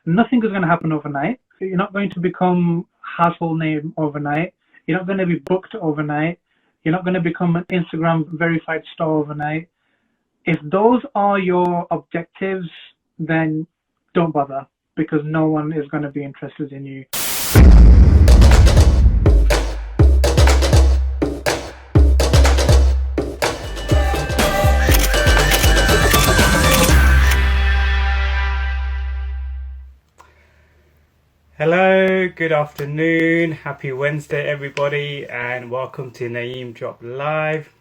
Nothing is going to happen overnight. You're not going to become household name overnight. You're not going to be booked overnight. You're not going to become an Instagram verified star overnight. If those are your objectives, then don't bother, because no one is going to be interested in you. Hello, good afternoon, happy Wednesday everybody, and welcome to Naeem Drop Live.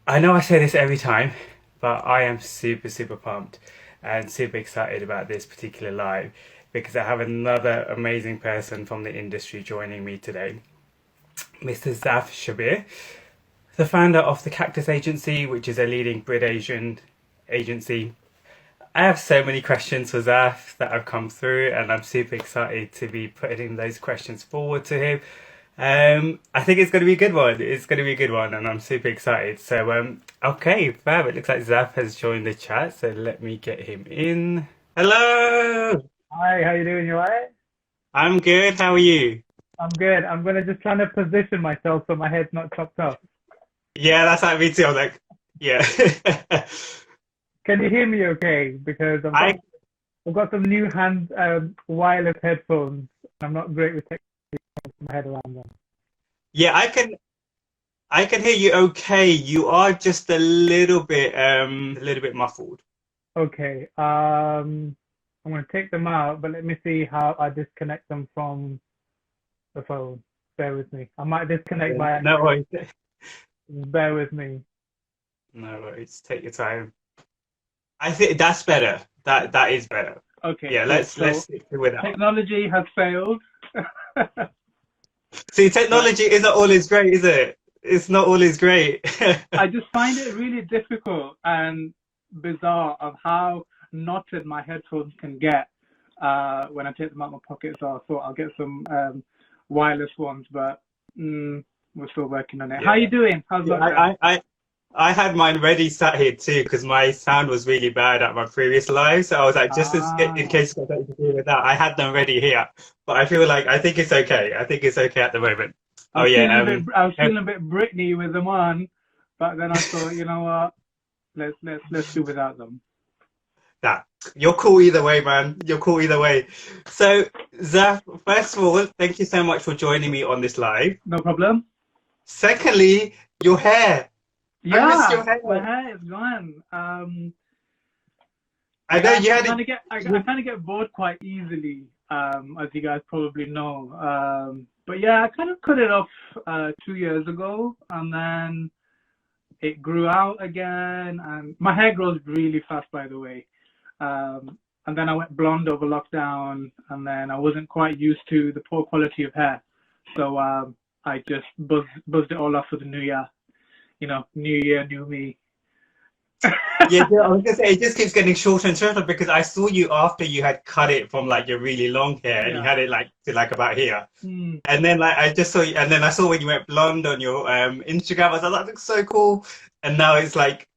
I know I say this every time, but I am super pumped and super excited about this particular live because I have another amazing person from the industry joining me today, Mr. Shabir, the founder of the Cactus agency, which is a leading Brit-Asian agency. I have so many questions for Zaf that have come through, and I'm super excited to be putting those questions forward to him. I think it's going to be a good one. It's going to be a good one, and I'm super excited. So, okay, fab. It looks like Zaf has joined the chat, so let me get him in. Hello! Hi, how you doing? You alright? I'm good. How are you? I'm good. I'm going to just try to position myself so my head's not chopped off. Yeah, that's like me too. I'm like, yeah. Can you hear me okay? Because I've got some new wireless headphones. I'm not great with technology, my head around them. Yeah, I can hear you okay. You are just a little bit muffled. Okay. I'm going to take them out, but let me see how I disconnect them from the phone. Bear with me. I might disconnect by accident. No worries. Bear with me. No worries. Take your time. I think that's better. That is better. Okay. Yeah, let's stick with that. Technology has failed. See, technology isn't always great, is it? It's not always great. I just find it really difficult and bizarre of how knotted my headphones can get when I take them out of my pocket. So I thought I'll get some wireless ones, but we're still working on it. Yeah. How are you doing? How's that? I had mine ready sat here too because my sound was really bad at my previous live, so I was like, just in case I got to do with that, I had them ready here. But I think it's okay. I think it's okay at the moment. I was feeling a bit Britney with them on, but then I thought, you know what, let's do without them. That you're cool either way, man. You're cool either way. So Zaf, first of all, thank you so much for joining me on this live. No problem. Secondly, your hair. Yeah, I missed your hair. My hair is gone. I know you had I kind of get bored quite easily, as you guys probably know. But yeah, I kind of cut it off 2 years ago, and then it grew out again. And my hair grows really fast, by the way. And then I went blonde over lockdown, and then I wasn't quite used to the poor quality of hair, so I just buzzed it all off for the new year. You know, new year, new me. Yeah, I was gonna say it just keeps getting shorter and shorter because I saw you after you had cut it from like your really long hair and you had it like to like about here. And then like I just saw you, and then I saw when you went blonde on your Instagram. I was like, that looks so cool. And now it's like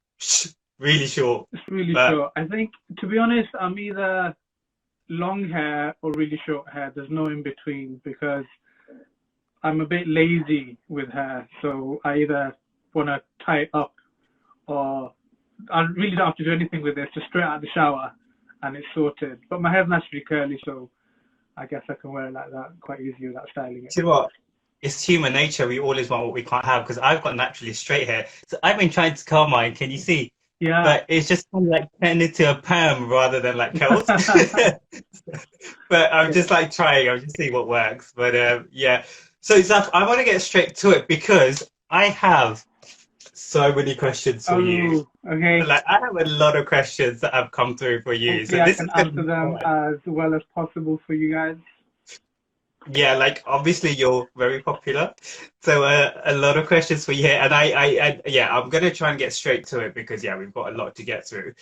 really short. It's really short. I think, to be honest, I'm either long hair or really short hair. There's no in between because I'm a bit lazy with hair. So I either want to tie it up, or I really don't have to do anything with it. Just straight out of the shower and it's sorted. But my hair's naturally curly, so I guess I can wear it like that quite easily without styling it. You know what? It's human nature. We always want what we can't have, because I've got naturally straight hair. So I've been trying to curl mine. Can you see? Yeah. But it's just kind of like turning into a perm rather than like curls. But I'm just like trying. I'm just seeing what works. But yeah. So Zaf, I want to get straight to it because I have so many questions for you. Okay. Like I have a lot of questions that have come through for you. Hopefully so this I can answer them as well as possible for you guys. Yeah, like obviously you're very popular, so a lot of questions for you here, and I'm gonna try and get straight to it because we've got a lot to get through.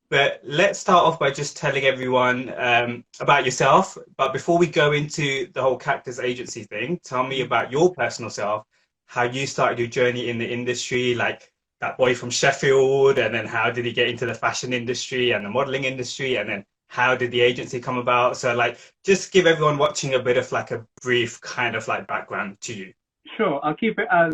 But let's start off by just telling everyone about yourself. But before we go into the whole Cactus agency thing, tell me about your personal self, how you started your journey in the industry, like that boy from Sheffield, and then how did he get into the fashion industry and the modeling industry, and then how did the agency come about? So like, just give everyone watching a bit of like a brief kind of like background to you. Sure, I'll keep it as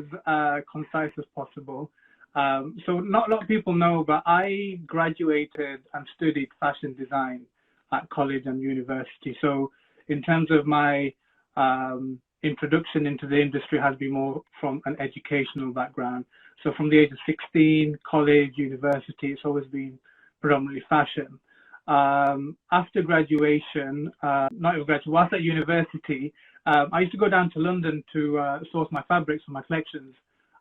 concise as possible. So not a lot of people know, but I graduated and studied fashion design at college and university. So in terms of my introduction into the industry has been more from an educational background. So from the age of 16, college, university, it's always been predominantly fashion. After graduation, not even graduation, whilst at university, I used to go down to London to source my fabrics for my collections.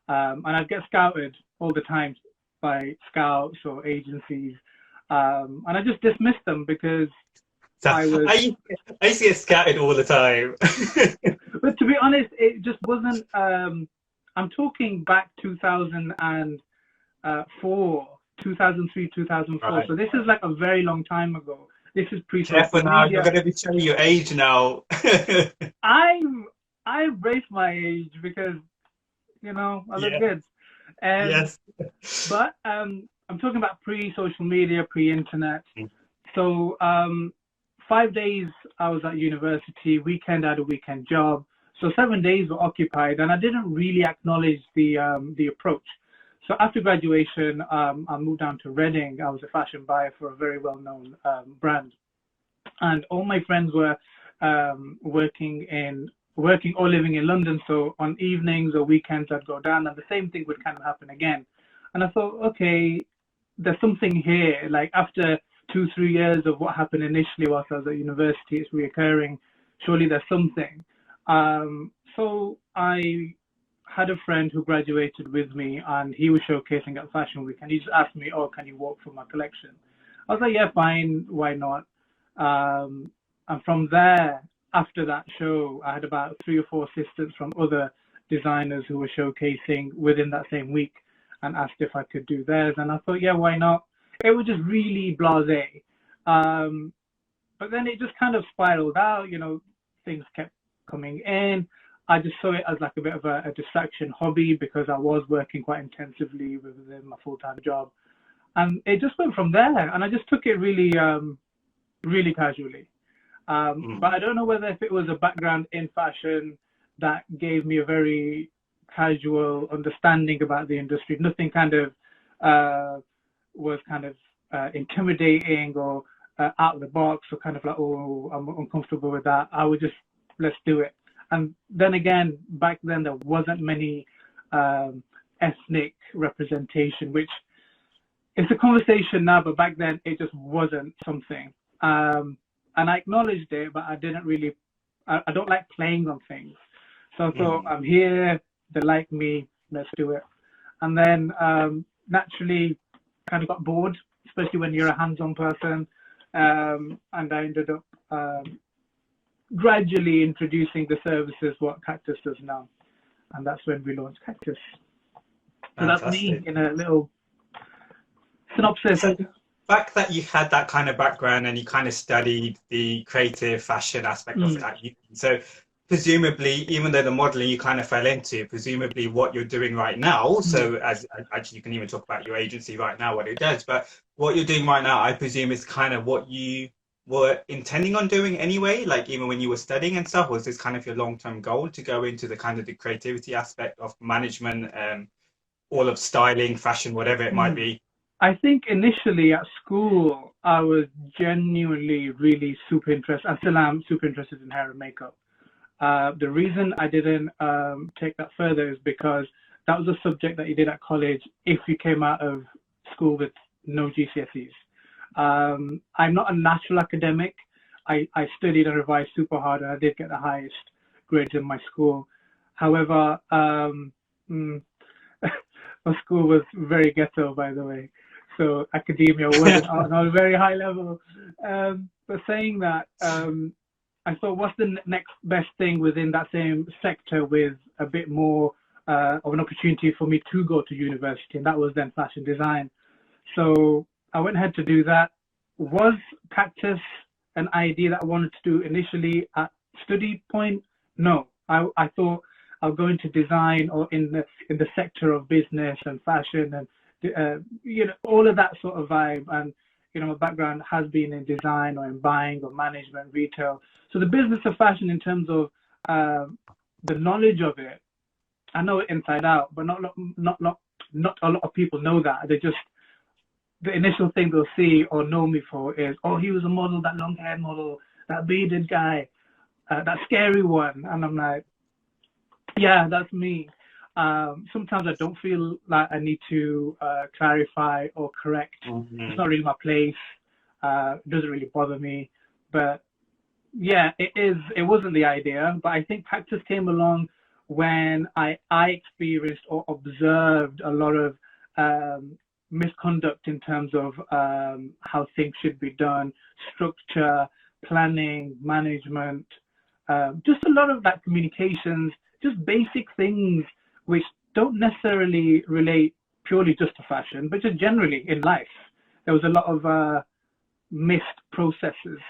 And I'd get scouted all the time by scouts or agencies. And I just dismissed them because So I was, I used to get scouted all the time. but to be honest, it just wasn't, I'm talking back 2004, 2003, 2004. Right. So this is like a very long time ago. This is Careful pre-social now, you're media. going to be showing your age now. I embrace my age because I look Yeah, good. And yes. but I'm talking about pre-social media, pre-internet. So 5 days I was at university. Weekend I had a weekend job. So 7 days were occupied, and I didn't really acknowledge the approach. So after graduation, I moved down to Reading. I was a fashion buyer for a very well-known brand, and all my friends were working or living in London. So on evenings or weekends, I'd go down, and the same thing would kind of happen again. And I thought, okay, there's something here. Like after 2, 3 years of what happened initially whilst I was at university, it's reoccurring. Surely there's something. So I had a friend who graduated with me, and he was showcasing at Fashion Week, and he just asked me, "Oh, can you walk through my collection?" I was like, "Yeah, fine. Why not?" And from there, after that show, I had about 3 or 4 assistants from other designers who were showcasing within that same week, and asked if I could do theirs. And I thought, yeah, why not? It was just really blasé. But then it just kind of spiraled out. Things kept coming in. I just saw it as like a bit of a distraction hobby because I was working quite intensively within my full-time job. And it just went from there. And I just took it really, really casually. But I don't know whether if it was a background in fashion that gave me a very casual understanding about the industry. Nothing kind of was kind of intimidating or out of the box or kind of like, oh, I'm uncomfortable with that. I would just, let's do it. And then again, back then there wasn't many ethnic representation, which it's a conversation now, but back then it just wasn't something. And I acknowledged it, but I didn't really, I don't like playing on things. So I thought, I'm here, they like me, let's do it. And then naturally kind of got bored, especially when you're a hands-on person. And I ended up gradually introducing the services what Cactus does now. And that's when we launched Cactus. So that's me in a little synopsis. So the fact that you had that kind of background and you kind of studied the creative fashion aspect of it, so presumably, even though the modeling you kind of fell into, presumably what you're doing right now, so as actually you can even talk about your agency right now, what it does, but what you're doing right now, I presume is kind of what you were intending on doing anyway, like even when you were studying and stuff, was this kind of your long-term goal to go into the kind of the creativity aspect of management, all of styling, fashion, whatever it might be? I think initially at school, I was genuinely really super interested. I still am super interested in hair and makeup. The reason I didn't take that further is because that was a subject that you did at college if you came out of school with no GCSEs. I'm not a natural academic. I studied and revised super hard, and I did get the highest grades in my school. However, my school was very ghetto, by the way. So academia wasn't on a very high level. But saying that, I thought, what's the next best thing within that same sector with a bit more of an opportunity for me to go to university? And that was then fashion design. So I went ahead to do that. Was Cactus an idea that I wanted to do initially at study point? No. I thought I'll go into design or in the sector of business and fashion and all of that sort of vibe. And my background has been in design or in buying or management, retail. So the business of fashion, in terms of the knowledge of it, I know it inside out, but not a lot of people know that. They just, the initial thing they'll see or know me for is, oh, he was a model, that long hair model, that bearded guy, that scary one. And I'm like, yeah, that's me. Sometimes I don't feel like I need to clarify or correct. It's not really my place. It doesn't really bother me. But yeah, it is. It wasn't the idea, but I think Cactus came along when I experienced or observed a lot of misconduct in terms of how things should be done, structure, planning, management, just a lot of that communications, just basic things which don't necessarily relate purely just to fashion, but just generally in life. There was a lot of missed processes.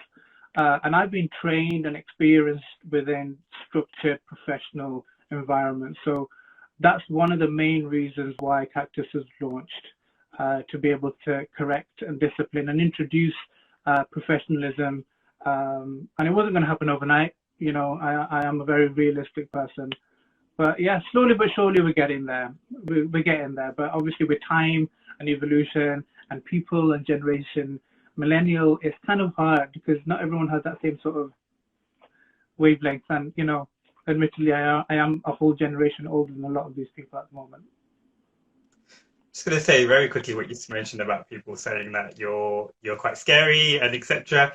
And I've been trained and experienced within structured professional environments. So that's one of the main reasons why Cactus was launched, to be able to correct and discipline and introduce professionalism. And it wasn't going to happen overnight. I am a very realistic person. But yeah, slowly but surely we're getting there. We're getting there. But obviously with time and evolution and people and generation, millennial, it's kind of hard because not everyone has that same sort of wavelength. And, admittedly, I am a whole generation older than a lot of these people at the moment. Just going to say very quickly what you mentioned about people saying that you're quite scary and etc.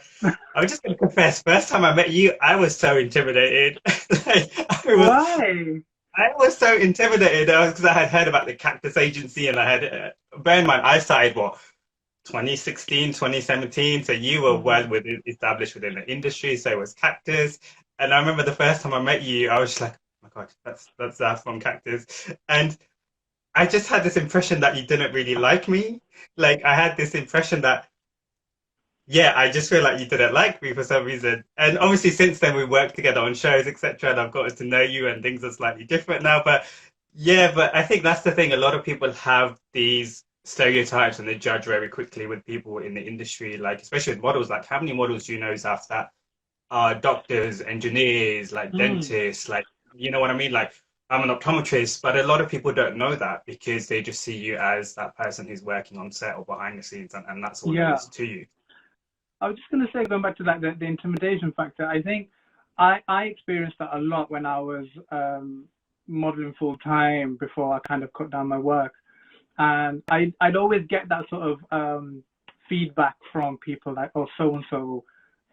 I'm just going to confess, first time I met you, I was so intimidated. Why? I was so intimidated because I had heard about the Cactus agency, and I had, bear in mind, I started, 2016, 2017, so you were well established within the industry, so was Cactus. And I remember the first time I met you, I was just like, oh my God, that's from Cactus. And I just had this impression that you didn't really like me. Like, I had this impression that, yeah, I just feel like you didn't like me for some reason. And obviously, since then, we worked together on shows, etc., and I've gotten to know you, and things are slightly different now. But yeah, but I think that's the thing. A lot of people have these stereotypes and they judge very quickly with people in the industry, like, especially with models. Like, how many models do you know, Zaf, that are doctors, engineers, like dentists, like, you know what I mean? Like, I'm an optometrist, but a lot of people don't know that because they just see you as that person who's working on set or behind the scenes, and that's all there is to you. I was just going to say, going back to that, the intimidation factor, I think I experienced that a lot when I was modeling full time before I kind of cut down my work. And I'd always get that sort of feedback from people like, oh, so-and-so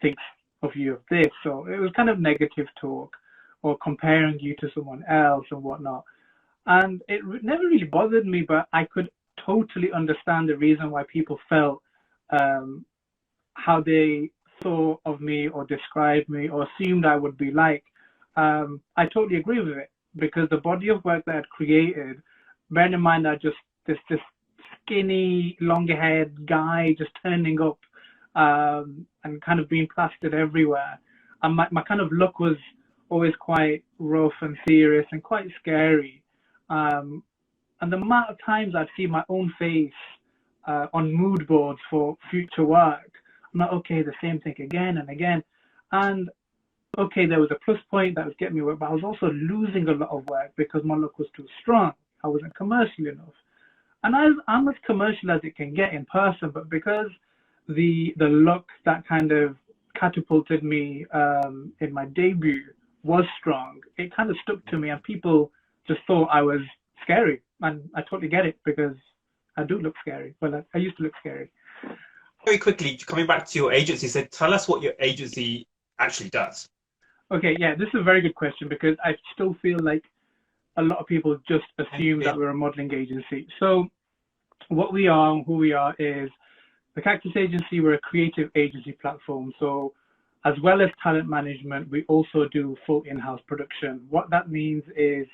thinks of you of this. So it was kind of negative talk or comparing you to someone else and whatnot. And it never really bothered me, but I could totally understand the reason why people felt how they thought of me or described me or assumed I would be like. I totally agree with it because the body of work that I'd created, bearing in mind that just this skinny, long-haired guy just turning up and kind of being plastered everywhere. And my kind of look was always quite rough and serious and quite scary. And the amount of times I'd see my own face on mood boards for future work, I'm like, okay, the same thing again and again. And okay, there was a plus point that was getting me work, but I was also losing a lot of work because my look was too strong. I wasn't commercial enough. And I'm as commercial as it can get in person, but because the look that kind of catapulted me in my debut was strong, it kind of stuck to me, and people just thought I was scary. And I totally get it because I do look scary. Well, I used to look scary. Very quickly, coming back to your agency, so tell us what your agency actually does. Okay, yeah, this is a very good question because I still feel like a lot of people just assume that we're a modeling agency. So what we are and who we are is the Cactus Agency. We're a creative agency platform. So as well as talent management, we also do full in-house production. What that means is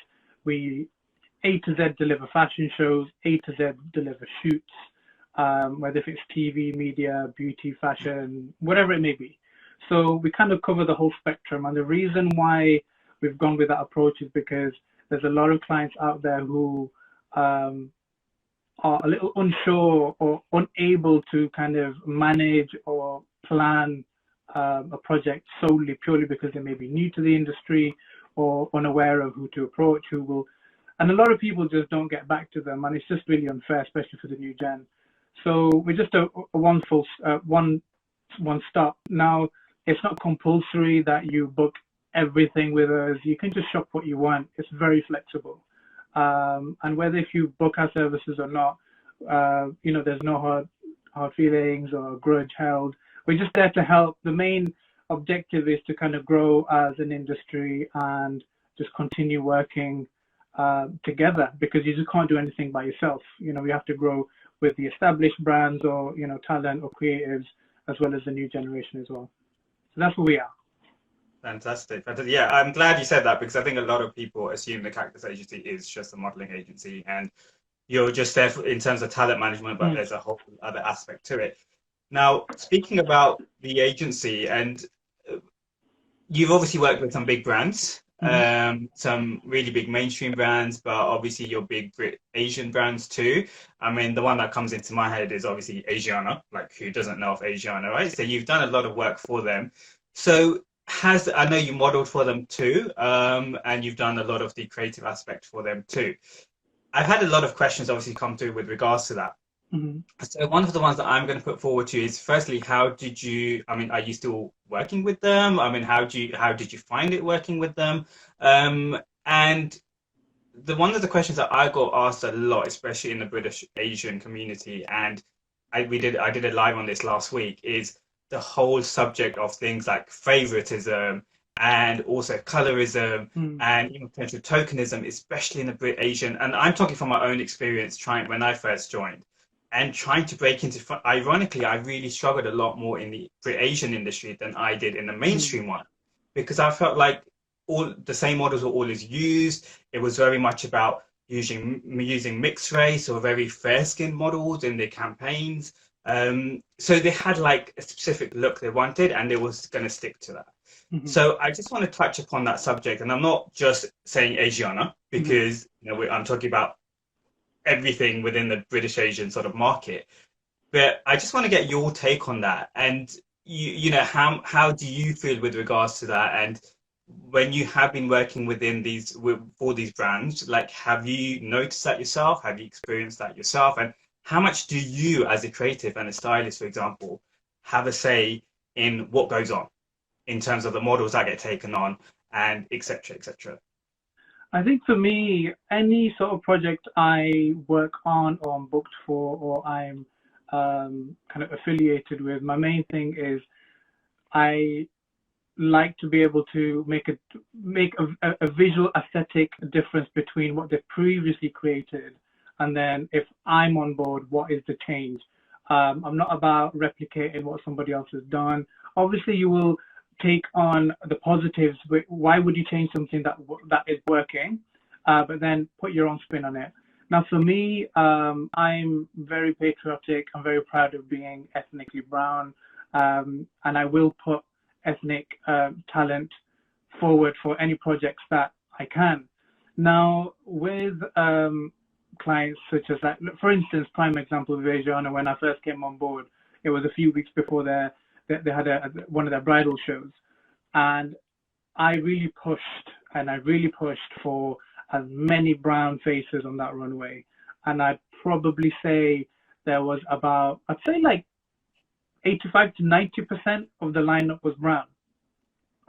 we A to Z deliver fashion shows, A to Z deliver shoots, whether if it's TV, media, beauty, fashion, whatever it may be. So we kind of cover the whole spectrum. And the reason why we've gone with that approach is because there's a lot of clients out there who are a little unsure or unable to kind of manage or plan a project solely purely because they may be new to the industry or unaware of who to approach, and a lot of people just don't get back to them, and it's just really unfair, especially for the new gen. So we're just a one stop. Now, it's not compulsory that you book everything with us. You can just shop what you want. It's very flexible. And whether if you book our services or not, there's no hard feelings or grudge held. We're just there to help. The main objective is to kind of grow as an industry and just continue working together, because you just can't do anything by yourself. We have to grow with the established brands or, talent or creatives, as well as the new generation as well. So that's where we are. Fantastic. Yeah, I'm glad you said that, because I think a lot of people assume the Cactus agency is just a modeling agency and you're just there in terms of talent management, but there's a whole other aspect to it. Now, speaking about the agency, and you've obviously worked with some big brands, some really big mainstream brands, but obviously your big Brit-Asian brands too. I mean, the one that comes into my head is obviously Asiana, like who doesn't know of Asiana, right? So you've done a lot of work for them. So I know you modeled for them too, and you've done a lot of the creative aspect for them too. I've had a lot of questions obviously come through with regards to that. So one of the ones that I'm going to put forward to you is, firstly, are you still working with them? I mean, how did you find it working with them? And one of the questions that I got asked a lot, especially in the British Asian community, and I did a live on this last week, is the whole subject of things like favoritism and also colorism and potential tokenism, especially in the Brit-Asian. And I'm talking from my own experience when I first joined. And trying to break into, ironically, I really struggled a lot more in the Brit-Asian industry than I did in the mainstream one, because I felt like all the same models were always used. It was very much about using mixed race or very fair-skinned models in their campaigns. So they had like a specific look they wanted, and they was going to stick to that. So I just want to touch upon that subject, and I'm not just saying Asiana, because I'm talking about everything within the British Asian sort of market. But I just want to get your take on that, and how do you feel with regards to that? And when you have been working for these brands, like, have you noticed that yourself? Have you experienced that yourself? And how much do you, as a creative and a stylist, for example, have a say in what goes on in terms of the models that get taken on, and et cetera, et cetera? I think for me, any sort of project I work on or I'm booked for or I'm kind of affiliated with, my main thing is I like to be able to make a visual aesthetic difference between what they've previously created, and then if I'm on board, what is the change? I'm not about replicating what somebody else has done. Obviously, you will take on the positives. Why would you change something that is working, but then put your own spin on it? Now, for me, I'm very patriotic. I'm very proud of being ethnically brown, and I will put ethnic talent forward for any projects that I can. Now, with clients such as that, for instance, prime example of Asiana, when I first came on board, it was a few weeks before they had one of their bridal shows, and I really pushed for as many brown faces on that runway, and I'd probably say there was about, I'd say like 85 to 90% of the lineup was brown,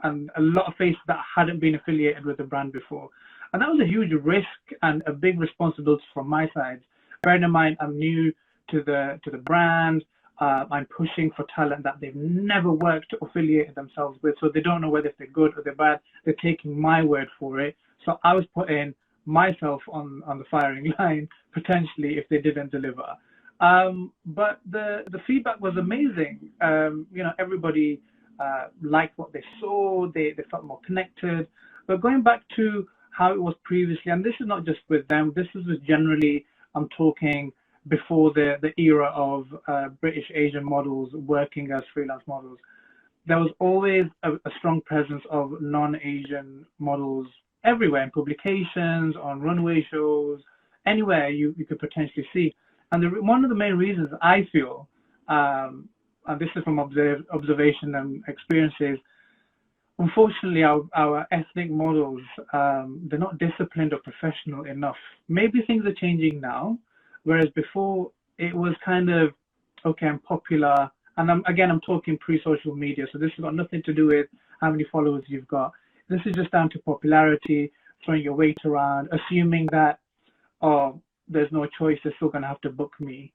and a lot of faces that hadn't been affiliated with the brand before. And that was a huge risk and a big responsibility from my side. Bearing in mind, I'm new to the brand. I'm pushing for talent that they've never worked or affiliated themselves with, so they don't know whether they're good or they're bad. They're taking my word for it. So I was putting myself on the firing line, potentially, if they didn't deliver. But the feedback was amazing. Everybody liked what they saw. They felt more connected. But going back to how it was previously, and this is not just with them, this is generally, I'm talking before the era of British Asian models working as freelance models. There was always a strong presence of non-Asian models everywhere, in publications, on runway shows, anywhere you could potentially see. And one of the main reasons I feel, and this is from observation and experiences, unfortunately, our ethnic models, they're not disciplined or professional enough. Maybe things are changing now, whereas before it was kind of, okay, I'm popular. And I'm talking pre-social media, so this has got nothing to do with how many followers you've got. This is just down to popularity, throwing your weight around, assuming that, oh, there's no choice, they're still going to have to book me.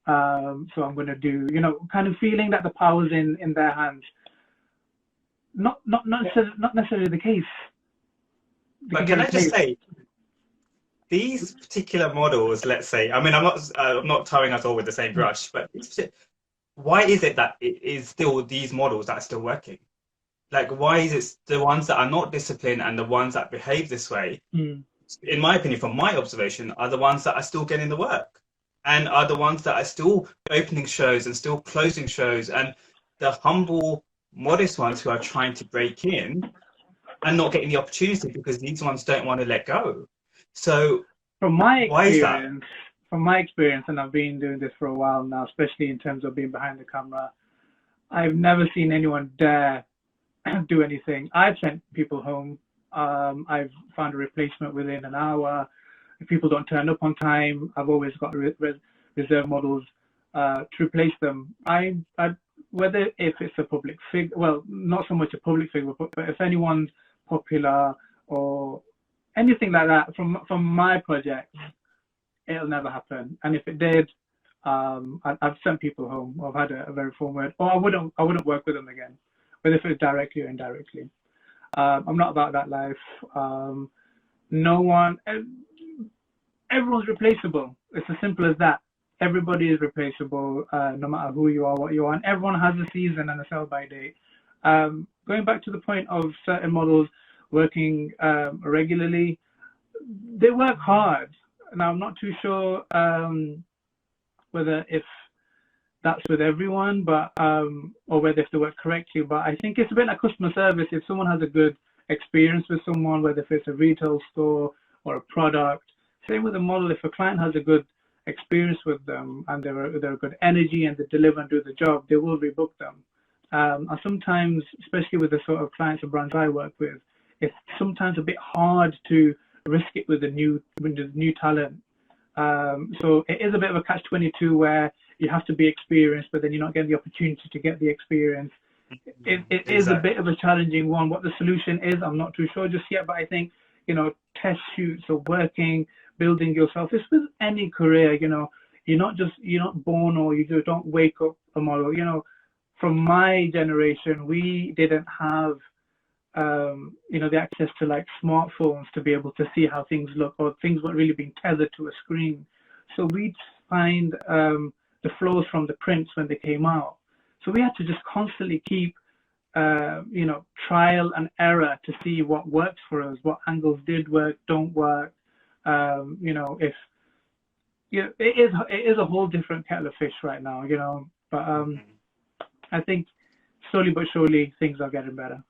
So I'm going to do, kind of feeling that the power's in their hands. Not necessarily the case. But can I just say, these particular models, let's say, I mean, I'm not tying us all with the same brush, but why is it that it is still these models that are still working? Like, why is it the ones that are not disciplined and the ones that behave this way, in my opinion, from my observation, are the ones that are still getting the work and are the ones that are still opening shows and still closing shows, and the humble, modest ones who are trying to break in and not getting the opportunity because these ones don't want to let go. So why is that? From my experience, and I've been doing this for a while now, especially in terms of being behind the camera, I've never seen anyone dare do anything. I've sent people home. I've found a replacement within an hour. If people don't turn up on time, I've always got reserve models to replace them. Whether if it's a public figure, well, not so much a public figure, but if anyone's popular or anything like that from my project, it'll never happen. And if it did, I've sent people home. I've had a very firm word, or I wouldn't work with them again, whether if it's directly or indirectly. I'm not about that life. Everyone's replaceable. It's as simple as that. Everybody is replaceable, no matter who you are, what you are, and everyone has a season and a sell-by date. Going back to the point of certain models working regularly, they work hard. Now, I'm not too sure whether if that's with everyone, but or whether if they work correctly. But I think it's a bit like customer service. If someone has a good experience with someone, whether if it's a retail store or a product, same with a model. If a client has a good experience with them and they're a good energy and they deliver and do the job, they will rebook them. And sometimes, especially with the sort of clients and brands I work with, it's sometimes a bit hard to risk it with the new talent. So it is a bit of a catch-22 where you have to be experienced, but then you're not getting the opportunity to get the experience. It is a bit of a challenging one. What the solution is, I'm not too sure just yet, but I think, test shoots or working, building yourself. It's with any career, you're not born or you don't wake up a model. From my generation, we didn't have, the access to like smartphones to be able to see how things look, or things weren't really being tethered to a screen. So we'd find the flows from the prints when they came out. So we had to just constantly keep, trial and error to see what works for us, what angles did work, don't work. It is a whole different kettle of fish right now, but I think slowly but surely things are getting better.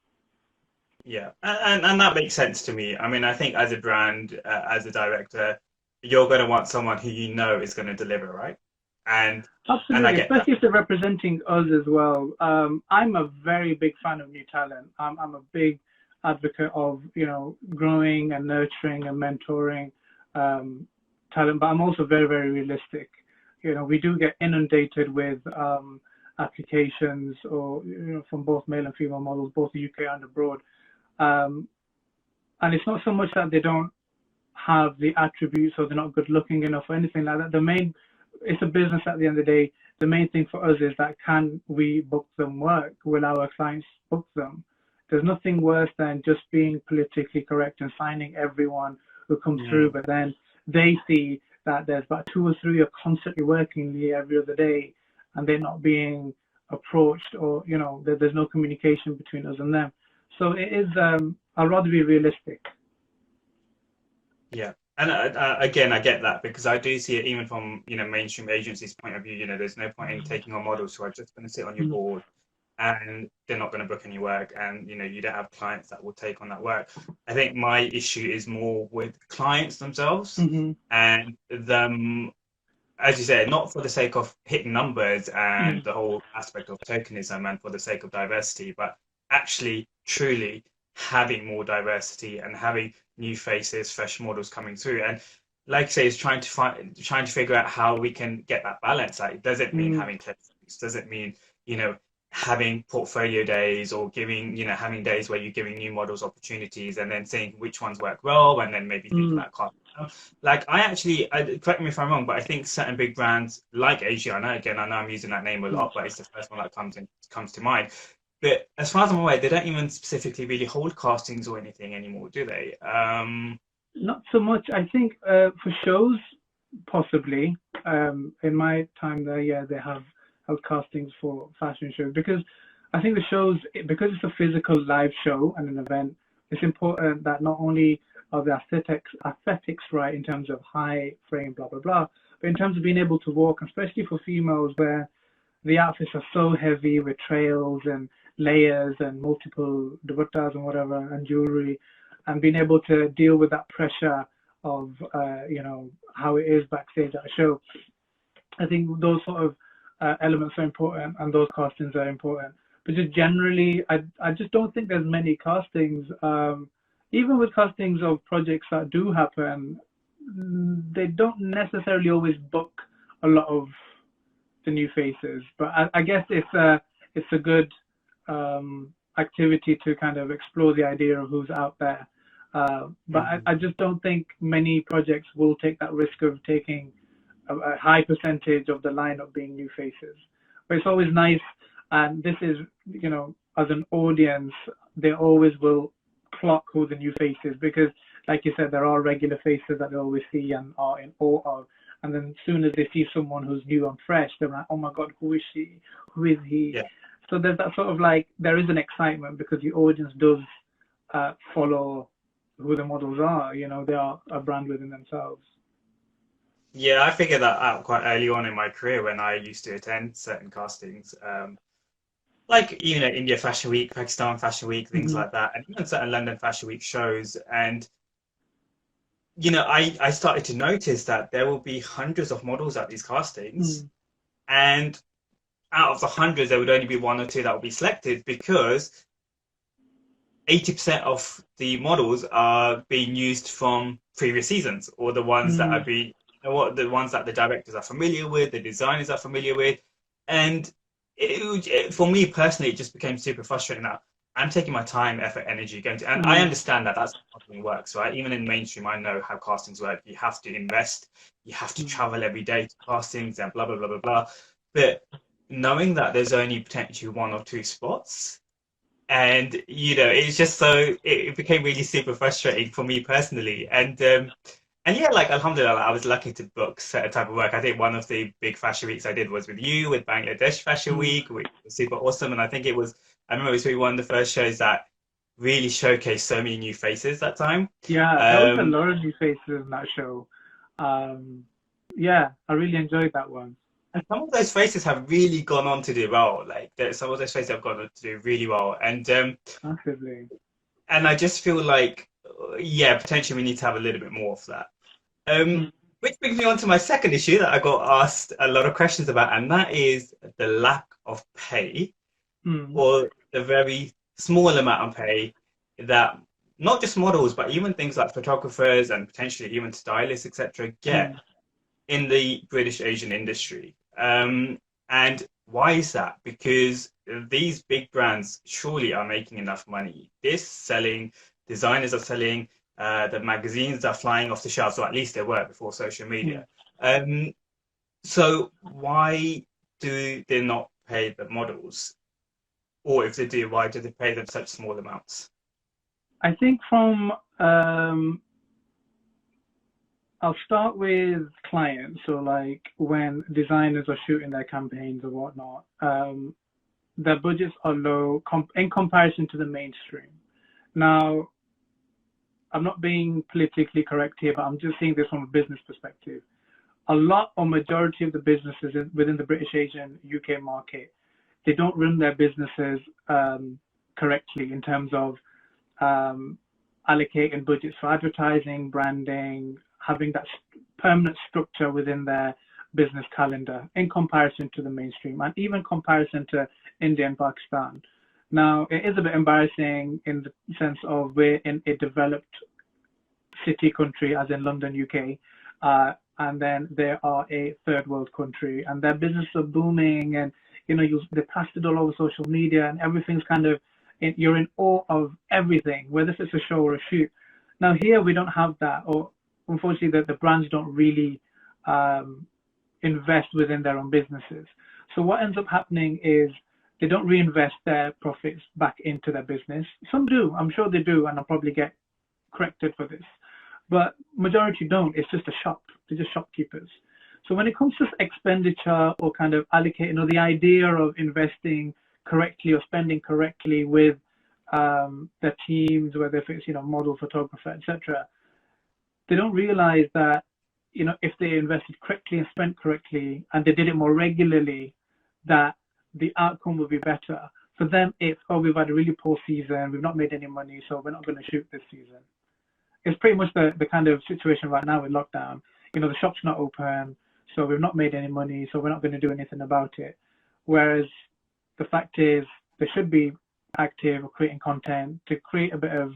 Yeah, and that makes sense to me. I mean, I think as a brand, as a director, you're going to want someone who is going to deliver, right? And absolutely, especially if they're representing us as well. I'm a very big fan of new talent. I'm a big advocate of growing and nurturing and mentoring talent, but I'm also very, very realistic. We do get inundated with applications or from both male and female models, both the UK and abroad. And it's not so much that they don't have the attributes or they're not good looking enough or anything like that. It's a business at the end of the day. The main thing for us is that can we book them work? Will our clients book them? There's nothing worse than just being politically correct and signing everyone who comes through, but then they see that there's about 2 or 3 are constantly working every other day and they're not being approached, or there's no communication between us and them. So it is, I'd rather be realistic. Yeah. And again, I get that, because I do see it even from, mainstream agencies' point of view. There's no point in taking on models who are just going to sit on your board and they're not going to book any work, and, you don't have clients that will take on that work. I think my issue is more with clients themselves and them as you said, not for the sake of hitting numbers and Mm, the whole aspect of tokenism and for the sake of diversity, but actually truly having more diversity and having new faces, fresh models coming through. And like I say, it's trying to figure out how we can get that balance. Like, does it mean mm, having clips? Does it mean, you know, having portfolio days or giving, having days where you're giving new models opportunities and then seeing which ones work well and then maybe think mm, about casting. Like correct me if I'm wrong, but I think certain big brands like Asiana, again, I know I'm using that name a mm. lot, but it's the first one that comes to mind. But as far as I'm aware, they don't even specifically really hold castings or anything anymore, do they? Not so much. I think for shows, possibly. In my time there, yeah, they have held castings for fashion shows because I think the shows, because it's a physical live show and an event, it's important that not only are the aesthetics right in terms of high frame, blah blah blah, but in terms of being able to walk, especially for females, where the outfits are so heavy with trails and layers and multiple dupattas and whatever and jewelry, and being able to deal with that pressure of how it is backstage at a show. I think those sort of elements are important, and those castings are important. But just generally, I just don't think there's many castings. Even with castings of projects that do happen, they don't necessarily always book a lot of the new faces. But I guess it's a good activity to kind of explore the idea of who's out there. But I just don't think many projects will take that risk of taking a high percentage of the lineup being new faces. But it's always nice, and this is, as an audience, they always will clock who the new face is because, like you said, there are regular faces that they always see and are in awe of. And then as soon as they see someone who's new and fresh, they're like, oh my God, who is she? Who is he? Yeah. So there's that sort of like, there is an excitement because the audience does follow who the models are. They are a brand within themselves. Yeah, I figured that out quite early on in my career when I used to attend certain castings, like India Fashion Week, Pakistan Fashion Week, things Hmm. like that, and even certain London Fashion Week shows. And I started to notice that there will be hundreds of models at these castings, Mm. and out of the hundreds, there would only be one or two that would be selected because 80% of the models are being used from previous seasons or the ones that are Mm. being the ones that the directors are familiar with, the designers are familiar with. And for me personally, it just became super frustrating now. I'm taking my time, effort, energy going to, and I Mm. understand that that's how casting works, right? Even in mainstream, I know how castings work. You have to invest, you have to Mm. travel every day to castings and blah, blah, blah, blah, blah. But knowing that there's only potentially one or two spots, and it's just it became really super frustrating for me personally. And yeah, like alhamdulillah, I was lucky to book certain type of work. I think one of the big fashion weeks I did was with you with Bangladesh Fashion Mm. Week, which was super awesome. And I think I remember it was really one of the first shows that really showcased so many new faces that time. Yeah, there was a um lot of new faces in that show. Um, yeah, I really enjoyed that one. and some of those faces have really gone on to do well. Like some of those faces have gone on to do really well. Massively. And I just feel like, yeah, potentially we need to have a little bit more of that. Um, Mm. which brings me on to my second issue that I got asked a lot of questions about, and that is the lack of pay Mm. or the very small amount of pay that not just models, but even things like photographers and potentially even stylists, etc., get Mm. in the British Asian industry. And why is that? Because these big brands surely are making enough money. This selling, designers are selling, the magazines are flying off the shelves, or at least they were before social Mm. media. Um, so why do they not pay the models? Or if they do, why do they pay them such small amounts? I think from I'll start with clients. So like when designers are shooting their campaigns or whatnot, their budgets are low in comparison to the mainstream. Now, I'm not being politically correct here, but I'm just seeing this from a business perspective. A lot or majority of the businesses within the British Asian UK market, they don't run their businesses correctly in terms of um, allocating budgets for advertising, branding, having that permanent structure within their business calendar in comparison to the mainstream, and even comparison to India and Pakistan. Now, it is a bit embarrassing in the sense of we're in a developed city country, as in London, UK, and then they are a third world country, and their businesses are booming, and they plastered all over social media, and everything's kind of you're in awe of everything, whether it's a show or a shoot. Now here we don't have that, or unfortunately the brands don't really invest within their own businesses. So what ends up happening is they don't reinvest their profits back into their business. Some do, I'm sure they do, and I'll probably get corrected for this. But majority don't. It's just a shop. They're just shopkeepers. So when it comes to expenditure or kind of allocating, or the idea of investing correctly or spending correctly with their teams, whether if it's model, photographer, etc., they don't realize that if they invested correctly and spent correctly and they did it more regularly, that the outcome will be better. For them, it's, oh, we've had a really poor season, we've not made any money, so we're not going to shoot this season. It's pretty much the kind of situation right now with lockdown. The shop's not open, so we've not made any money, so we're not going to do anything about it. Whereas the fact is, they should be active or creating content to create a bit of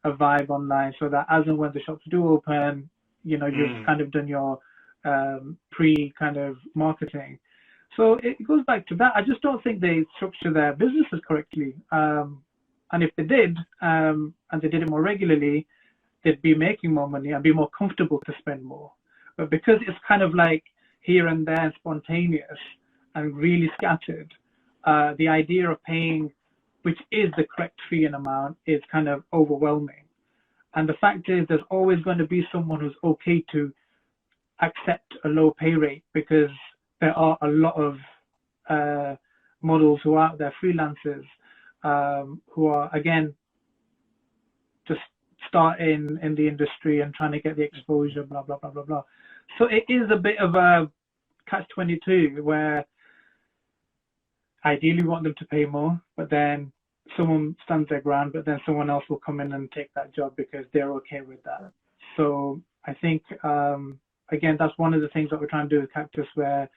a vibe online, so that as and when the shops do open, you've kind of done your pre kind of marketing. So it goes back to that. I just don't think they structure their businesses correctly. And if they did, and they did it more regularly, they'd be making more money and be more comfortable to spend more. But because it's kind of like here and there, spontaneous and really scattered, the idea of paying, which is the correct fee and amount, is kind of overwhelming. And the fact is, there's always going to be someone who's okay to accept a low pay rate, because there are a lot of models who are out there, freelancers, who are, again, just starting in the industry and trying to get the exposure, blah, blah, blah, blah, blah. So it is a bit of a catch-22, where ideally we want them to pay more, but then someone stands their ground, but then someone else will come in and take that job because they're okay with that. So I think, again, that's one of the things that we're trying to do with Cactus, where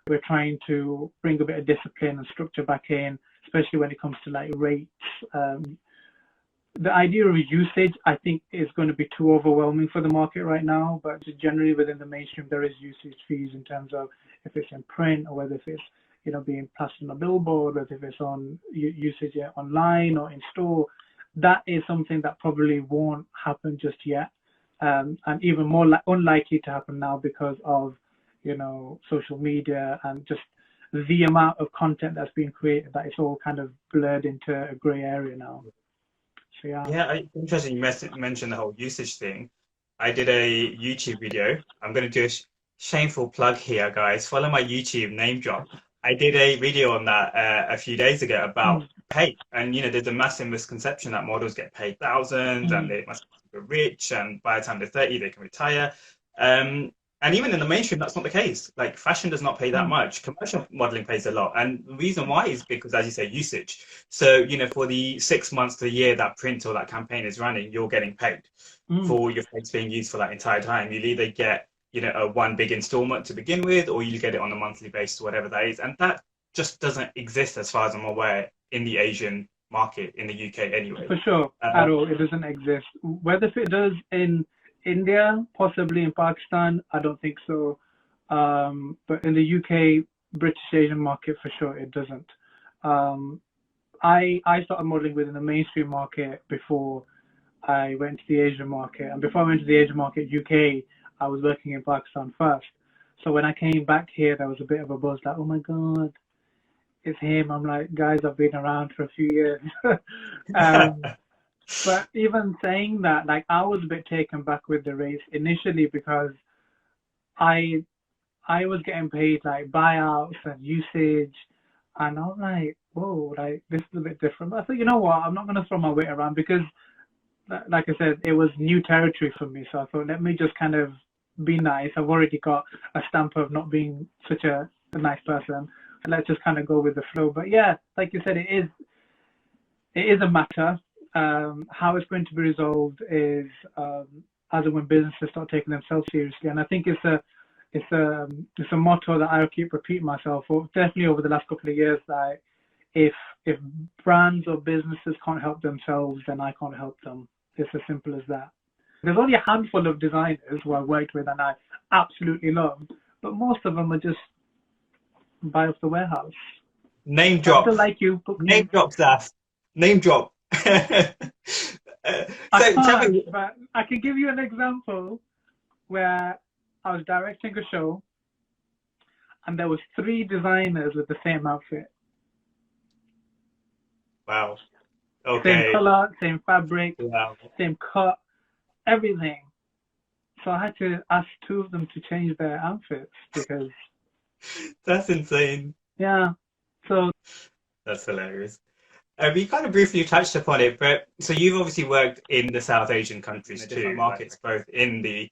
we're trying to bring a bit of discipline and structure back in, especially when it comes to like rates. The idea of usage, I think, is going to be too overwhelming for the market right now, but just generally within the mainstream, there is usage fees in terms of if it's in print, or whether if it's being plastered on a billboard, whether if it's on usage online or in store. That is something that probably won't happen just yet, and even more unlikely to happen now because of social media and just the amount of content that's being created, that it's all kind of blurred into a gray area now. So yeah, interesting. You mentioned the whole usage thing. I did a YouTube video. I'm going to do a shameful plug here, guys. Follow my YouTube, name drop. I did a video on that a few days ago about pay, and there's a massive misconception that models get paid thousands and they must be super rich, and by the time they're 30 they can retire. And even in the mainstream, that's not the case. Like, fashion does not pay that much. Commercial modeling pays a lot. And the reason why is because, as you say, usage. So, for the 6 months to a year that print or that campaign is running, you're getting paid for your face being used for that entire time. You'll either get, a one big installment to begin with, or you get it on a monthly basis, whatever that is. And that just doesn't exist, as far as I'm aware, in the Asian market, in the UK anyway. For sure, at all. It doesn't exist. Whether if it does in India, possibly in Pakistan, I don't think so. But in the UK, Brit-Asian market, for sure, it doesn't. I started modeling within the mainstream market before I went to the Asian market. And before I went to the Asian market, UK, I was working in Pakistan first. So when I came back here, there was a bit of a buzz, like, oh my God, it's him. I'm like, guys, I've been around for a few years. But even saying that, like, I was a bit taken back with the race initially, because I was getting paid like buyouts and usage, and I was like, whoa, like, this is a bit different. But I thought, you know what, I'm not going to throw my weight around, because like I said, it was new territory for me. So I thought, let me just kind of be nice. I've already got a stamp of not being such a nice person. Let's just kind of go with the flow. But yeah, like you said, it is a matter. How it's going to be resolved is as and when businesses start taking themselves seriously. And I think it's it's a motto that I keep repeating myself for definitely over the last couple of years, that if brands or businesses can't help themselves, then I can't help them. It's as simple as that. There's only a handful of designers who I worked with and I absolutely love, but most of them are just buy off the warehouse. Name drop. Like you. Name drop, Zaf. Name drop. I So tell can't, me. but I can give you an example where I was directing a show and there was 3 designers with the same outfit. Wow. Okay. Same color, same fabric, Wow. same cut, everything. So I had to ask 2 of them to change their outfits because, That's insane. yeah. So That's hilarious. We kind of briefly touched upon it, but so you've obviously worked in the South Asian countries too, markets both in the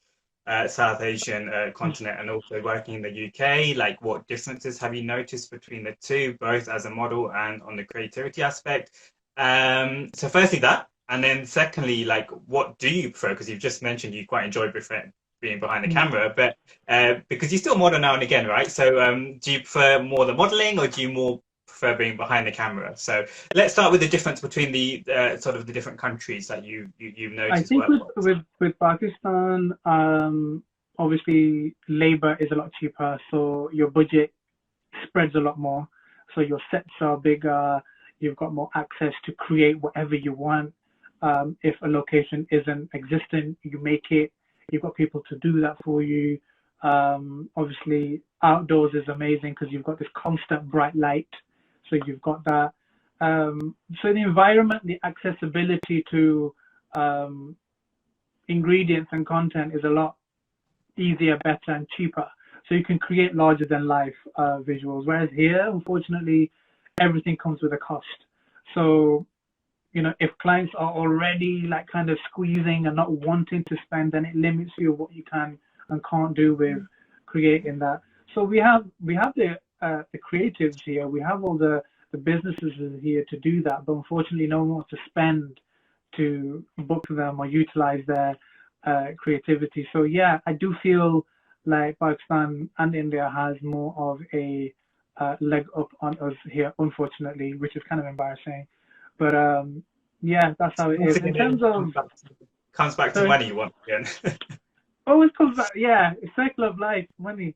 South Asian continent and also working in the UK. Like, what differences have you noticed between the two, both as a model and on the creativity aspect? So firstly that, and then secondly, like, what do you prefer? Because you've just mentioned you quite enjoy being behind the camera, but because you still model now and again, right? So do you prefer more the modeling, or do you more prefer being behind the camera? So let's start with the difference between the sort of the different countries that you've noticed. I think with Pakistan, obviously labor is a lot cheaper, so your budget spreads a lot more. So your sets are bigger. You've got more access to create whatever you want. If a location isn't existent, you make it. You've got people to do that for you. Obviously, outdoors is amazing because you've got this constant bright light. So you've got that. So the environment, the accessibility to ingredients and content is a lot easier, better, and cheaper. So you can create larger than life visuals. Whereas here, unfortunately, everything comes with a cost. So, you know, if clients are already like kind of squeezing and not wanting to spend, then it limits you what you can and can't do with creating that. So we have the creatives here. We have all the businesses here to do that, but unfortunately, no one wants to spend to book them or utilize their creativity. So yeah, I do feel like Pakistan and India has more of a leg up on us here, unfortunately, which is kind of embarrassing. But yeah, that's how it is. In terms of comes back to money once again. Always comes back, yeah, cycle of life, money.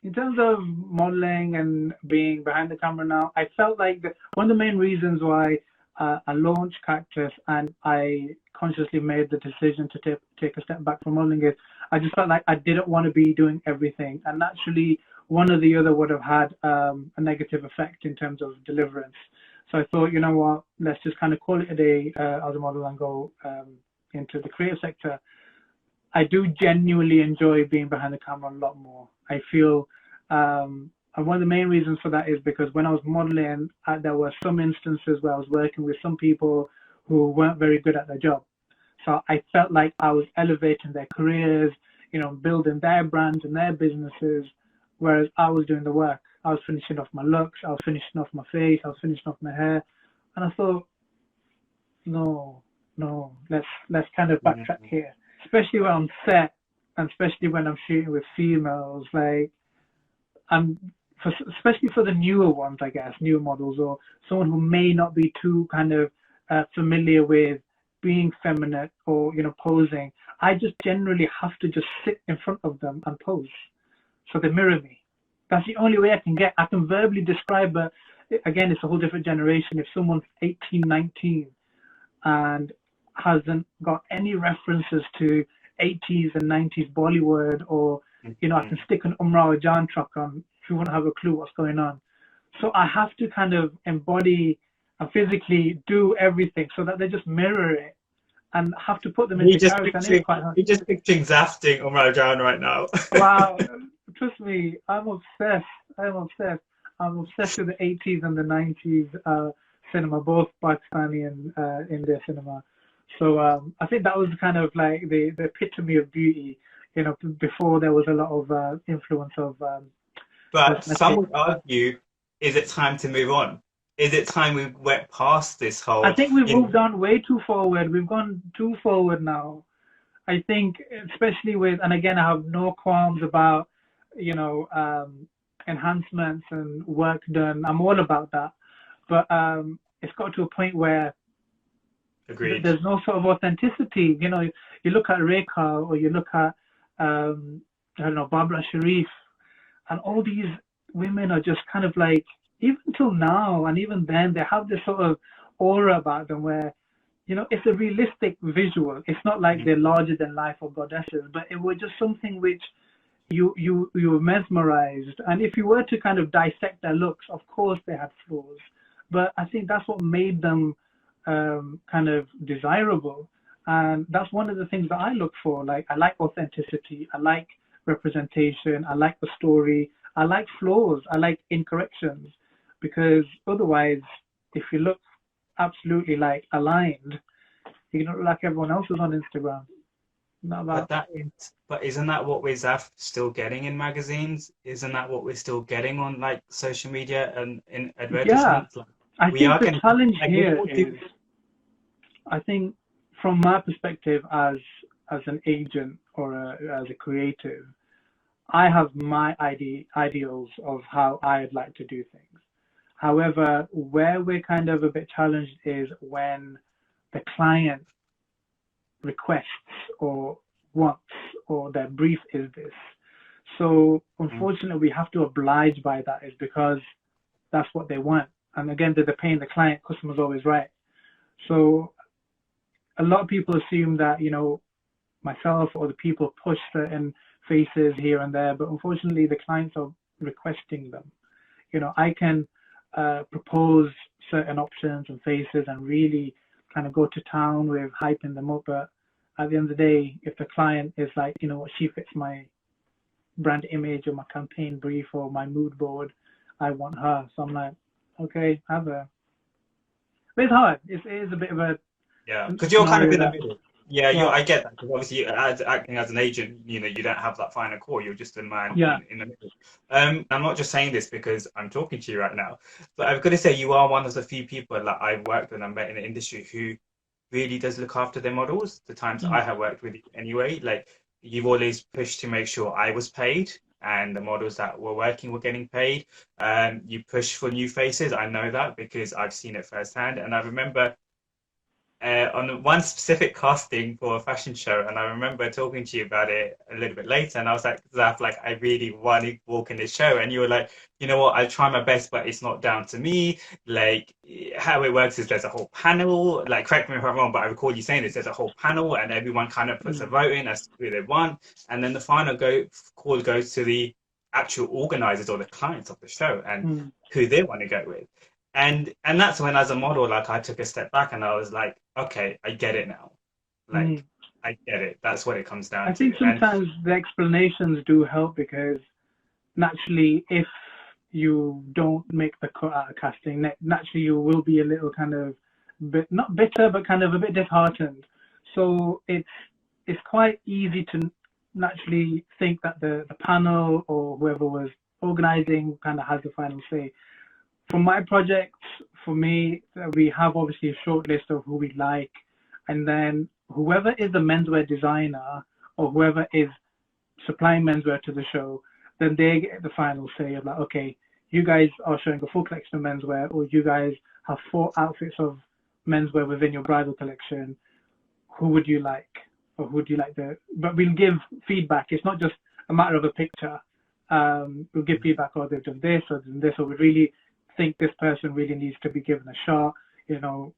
In terms of modeling and being behind the camera now, I felt like one of the main reasons why I launched Cactus and I consciously made the decision to take a step back from modeling is I just felt like I didn't want to be doing everything, and naturally one or the other would have had a negative effect in terms of deliverance. So I thought, you know what, let's just kind of call it a day as a model and go into the creative sector. I do genuinely enjoy being behind the camera a lot more. I feel, and one of the main reasons for that is because when I was modeling, there were some instances where I was working with some people who weren't very good at their job. So I felt like I was elevating their careers, you know, building their brands and their businesses, whereas I was doing the work. I was finishing off my looks, I was finishing off my face, I was finishing off my hair, and I thought, no, let's kind of backtrack here. Especially when I'm set, and especially when I'm shooting with females, like, especially for the newer ones, I guess, newer models, or someone who may not be too kind of familiar with being feminine or, you know, posing. I just generally have to just sit in front of them and pose, so they mirror me. That's the only way I can verbally describe, but again, it's a whole different generation. If someone's 18, 19 and hasn't got any references to 80s and 90s Bollywood, or, you know, I can stick an Umrah Jan truck on if you want to have a clue what's going on. So I have to kind of embody and physically do everything so that they just mirror it and have to put them into character. You're just picturing Zaf doing Umrah Jan right now. Wow. Trust me, I'm obsessed. I'm obsessed with the 80s and the 90s cinema, both Pakistani and India cinema. So I think that was kind of like the epitome of beauty, you know, before there was a lot of influence of... but some would argue, is it time to move on? Is it time we went past this whole... I think we've moved on way too forward. We've gone too forward now. I think, especially with, and again, I have no qualms about, you know, enhancements and work done. I'm all about that. But it's got to a point where Agreed. there's no sort of authenticity. You know, you look at Rekha or you look at, I don't know, Barbara Sharif, and all these women are just kind of like, even till now, and even then, they have this sort of aura about them where, you know, it's a realistic visual. It's not like they're larger than life or goddesses, but it was just something which you were mesmerized. And if you were to kind of dissect their looks, of course they had flaws, but I think that's what made them kind of desirable. And that's one of the things that I look for. Like, I like authenticity, I like representation, I like the story, I like flaws, I like incorrections, because otherwise, if you look absolutely like aligned, you don't look like everyone else is on Instagram. Not But about, that is, but isn't that what we're still getting in magazines? Isn't that what we're still getting on like social media and in yeah. advertisements? Like, I we think are the getting challenge like we here all is, do. I think, from my perspective as an agent or as a creative, I have my ideals of how I'd like to do things. However, where we're kind of a bit challenged is when the client requests or wants, or their brief is this. So Mm. unfortunately, we have to oblige by that, is because that's what they want. And again, they're paying the client, customer's always right. So a lot of people assume that, you know, myself or the people push certain faces here and there, but unfortunately, the clients are requesting them. You know, I can propose certain options and faces and really kind of go to town with hyping them up, but at the end of the day, if the client is like, you know, she fits my brand image or my campaign brief or my mood board, I want her. So I'm like, okay, have her. But it's hard. It is a bit of a Yeah, because you're kind of scenario in the that, middle. Yeah, yeah, I get that. Because obviously, as acting as an agent, you know, you don't have that final call. You're just a man yeah, in the middle. I'm not just saying this because I'm talking to you right now, but I've got to say you are one of the few people that I've worked with and met in the industry who really does look after their models. The times I mm, have worked with you anyway, like you've always pushed to make sure I was paid and the models that were working were getting paid. You push for new faces. I know that because I've seen it firsthand. And I remember on one specific casting for a fashion show, and I remember talking to you about it a little bit later, and I was like, Zaf, like I really want to walk in this show, and you were like, you know what, I'll try my best, but it's not down to me. Like how it works is there's a whole panel. Like correct me if I'm wrong, but I recall you saying this. There's a whole panel, and everyone kind of puts a mm, vote in as to who they want, and then the final call goes to the actual organizers or the clients of the show and mm, who they want to go with. And that's when as a model, like I took a step back and I was like, okay, I get it now. mm. Like I get it. That's what it comes I down think to. And sometimes the explanations do help, because naturally, if you don't make the cut out of casting, naturally you will be a little kind of bit, not bitter, but kind of a bit disheartened. So it's quite easy to naturally think that the panel or whoever was organizing kind of has the final say. For my projects, for me, we have obviously a short list of who we like, and then whoever is the menswear designer or whoever is supplying menswear to the show, then they get the final say of like, okay, you guys are showing a full collection of menswear, or you guys have 4 outfits of menswear within your bridal collection. Who would you like? Or who would you like but we'll give feedback. It's not just a matter of a picture. We'll give feedback, or they've done this or done this, or we really think this person really needs to be given a shot, you know,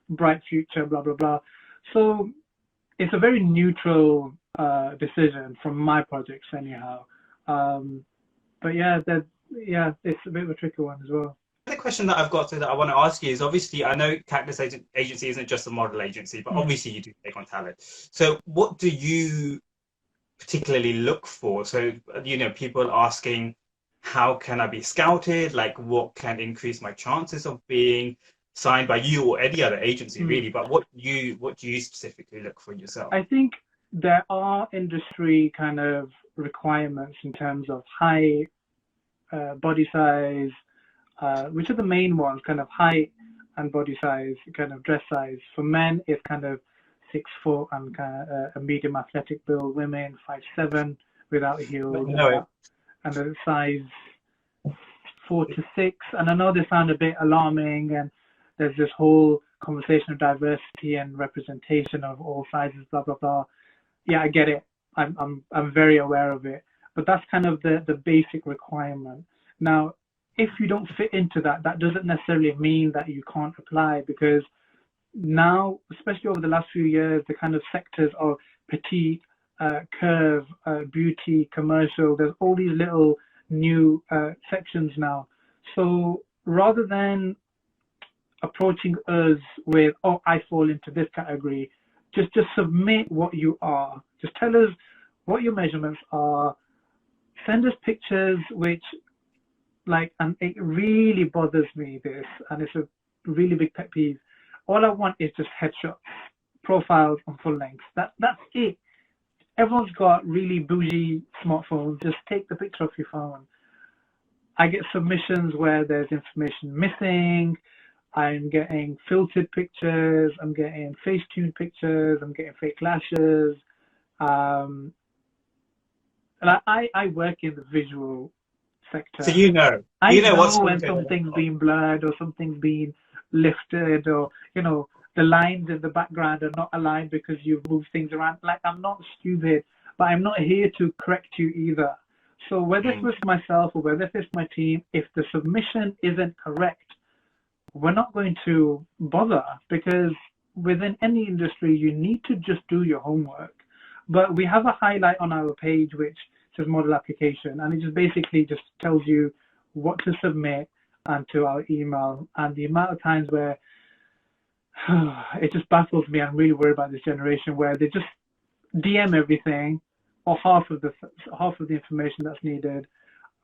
bright future, blah, blah, blah. So it's a very neutral decision from my projects anyhow. Um, but yeah, it's a bit of a tricky one as well. the question that I've got that I want to ask you is obviously I know Cactus Agency isn't just a model agency, but Mm. obviously you do take on talent. So what do you particularly look for? So you know, people asking, how can I be scouted? Like what can increase my chances of being signed by you or any other agency Mm. really? But what do you specifically look for yourself? I think there are industry kind of requirements in terms of height, body size, which are the main ones, kind of height and body size, kind of dress size. For men, it's kind of 6 foot and kind of a medium athletic build. Women 5'7" without heels, No, and a size 4 to 6. And I know they sound a bit alarming, and there's this whole conversation of diversity and representation of all sizes, blah blah blah. Yeah, I get it. I'm very aware of it. But that's kind of the basic requirement. Now, if you don't fit into that, that doesn't necessarily mean that you can't apply, because now, especially over the last few years, the kind of sectors of petite, curve, beauty, commercial, there's all these little new sections now. So rather than approaching us with, oh, I fall into this category, just submit what you are. Just tell us what your measurements are. Send us pictures, which, like, and it really bothers me, this, and it's a really big pet peeve. All I want is just headshots, profiles on full length. That's it. Everyone's got really bougie smartphones. Just take the picture off your phone. I get submissions where there's information missing. I'm getting filtered pictures. I'm getting face-tuned pictures. I'm getting fake lashes. And I work in the visual sector. so you know what's when something's been blurred or something's been lifted, or the lines in the background are not aligned because you've moved things around. Like, I'm not stupid, but I'm not here to correct you either. So whether it's myself or whether it's my team, if the submission isn't correct, we're not going to bother, because within any industry, you need to just do your homework. But we have a highlight on our page which says model application, and it just basically just tells you what to submit and to our email. And the amount of times where it just baffles me. I'm really worried about this generation where they just DM everything or half of the information that's needed,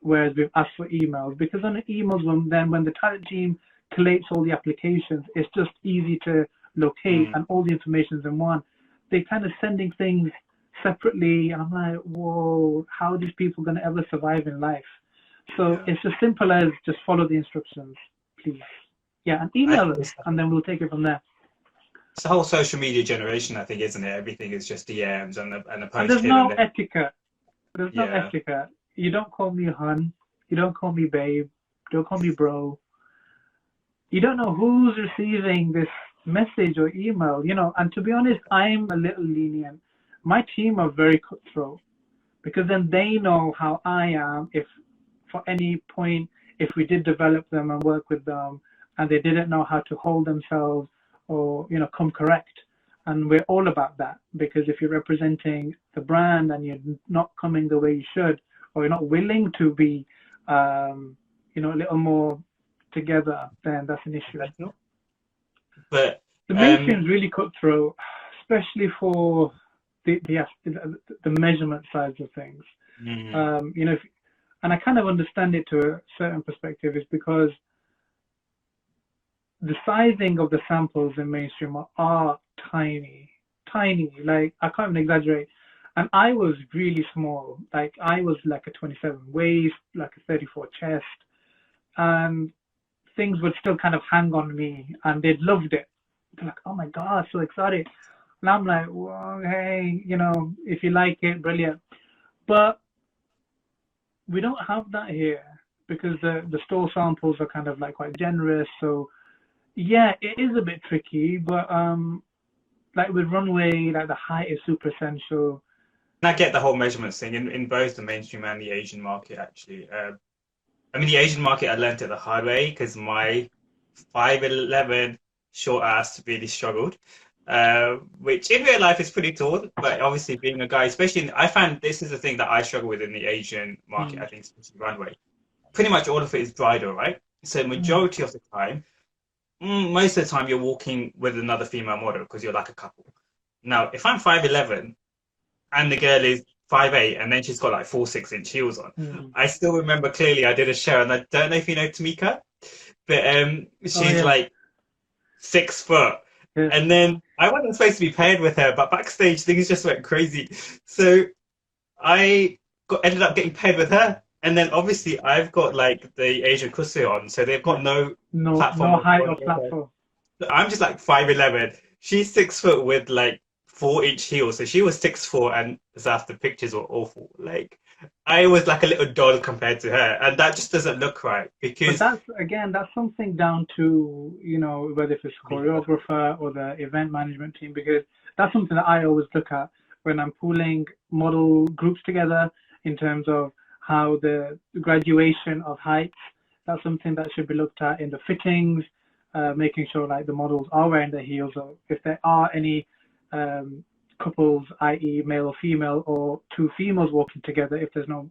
whereas we've asked for emails, because on the emails, when the talent team collates all the applications, it's just easy to locate and all the information's in one. They kind of sending things separately, and I'm like, whoa, how are these people going to ever survive in life? So it's as simple as just follow the instructions, please. Yeah, and email us, and then we'll take it from there. It's the whole social media generation, I think, isn't it? Everything is just DMs and a post. And there's no etiquette. There's no etiquette. You don't call me hun. You don't call me babe. You don't call me bro. You don't know who's receiving this message or email, And to be honest, I'm a little lenient. My team are very cutthroat, because then they know how I am. If for any point, if we did develop them and work with them, and they didn't know how to hold themselves or, come correct. And we're all about that, because if you're representing the brand and you're not coming the way you should, or you're not willing to be, a little more together, then that's an issue. But the mainstream's really cutthroat, especially for the measurement sides of things. And I kind of understand it to a certain perspective, is because the sizing of the samples in mainstream are tiny, like, I can't even exaggerate. And I was really small, like I was like a 27 waist, like a 34 chest, and things would still kind of hang on me, and they loved it. They're like, oh my God, so excited. And I'm like, well, hey, if you like it, brilliant. But we don't have that here, because the store samples are kind of like quite generous. So yeah, it is a bit tricky, but like with runway, like the height is super essential. And I get the whole measurements thing in both the mainstream and the Asian market, actually. The Asian market, I learned it the hard way, because my 5'11" short ass really struggled, which in real life is pretty tall, but obviously being a guy, especially, I find this is the thing that I struggle with in the Asian market, I think, especially runway. Pretty much all of it is bridal, right? So majority of the time, most of the time, you're walking with another female model because you're like a couple. Now, if I'm 5'11", and the girl is 5'8", and then she's got like 4 6-inch heels on, I still remember clearly I did a show, and I don't know if you know Tamika, but she's like 6 foot. And then I wasn't supposed to be paired with her, but backstage things just went crazy. So I ended up getting paired with her. And then obviously I've got like the Asian Kusu on, so they've got no platform. No height or platform. I'm just like 5'11". She's 6 foot with like 4-inch heels. So she was 6'4", and Zaf, the pictures were awful. Like I was like a little doll compared to her, and that just doesn't look right But because that's something down to, whether it's choreographer or the event management team, because that's something that I always look at when I'm pooling model groups together in terms of how the graduation of heights, that's something that should be looked at in the fittings, making sure like the models are wearing their heels, or if there are any couples, i.e. male or female, or two females walking together, if there's no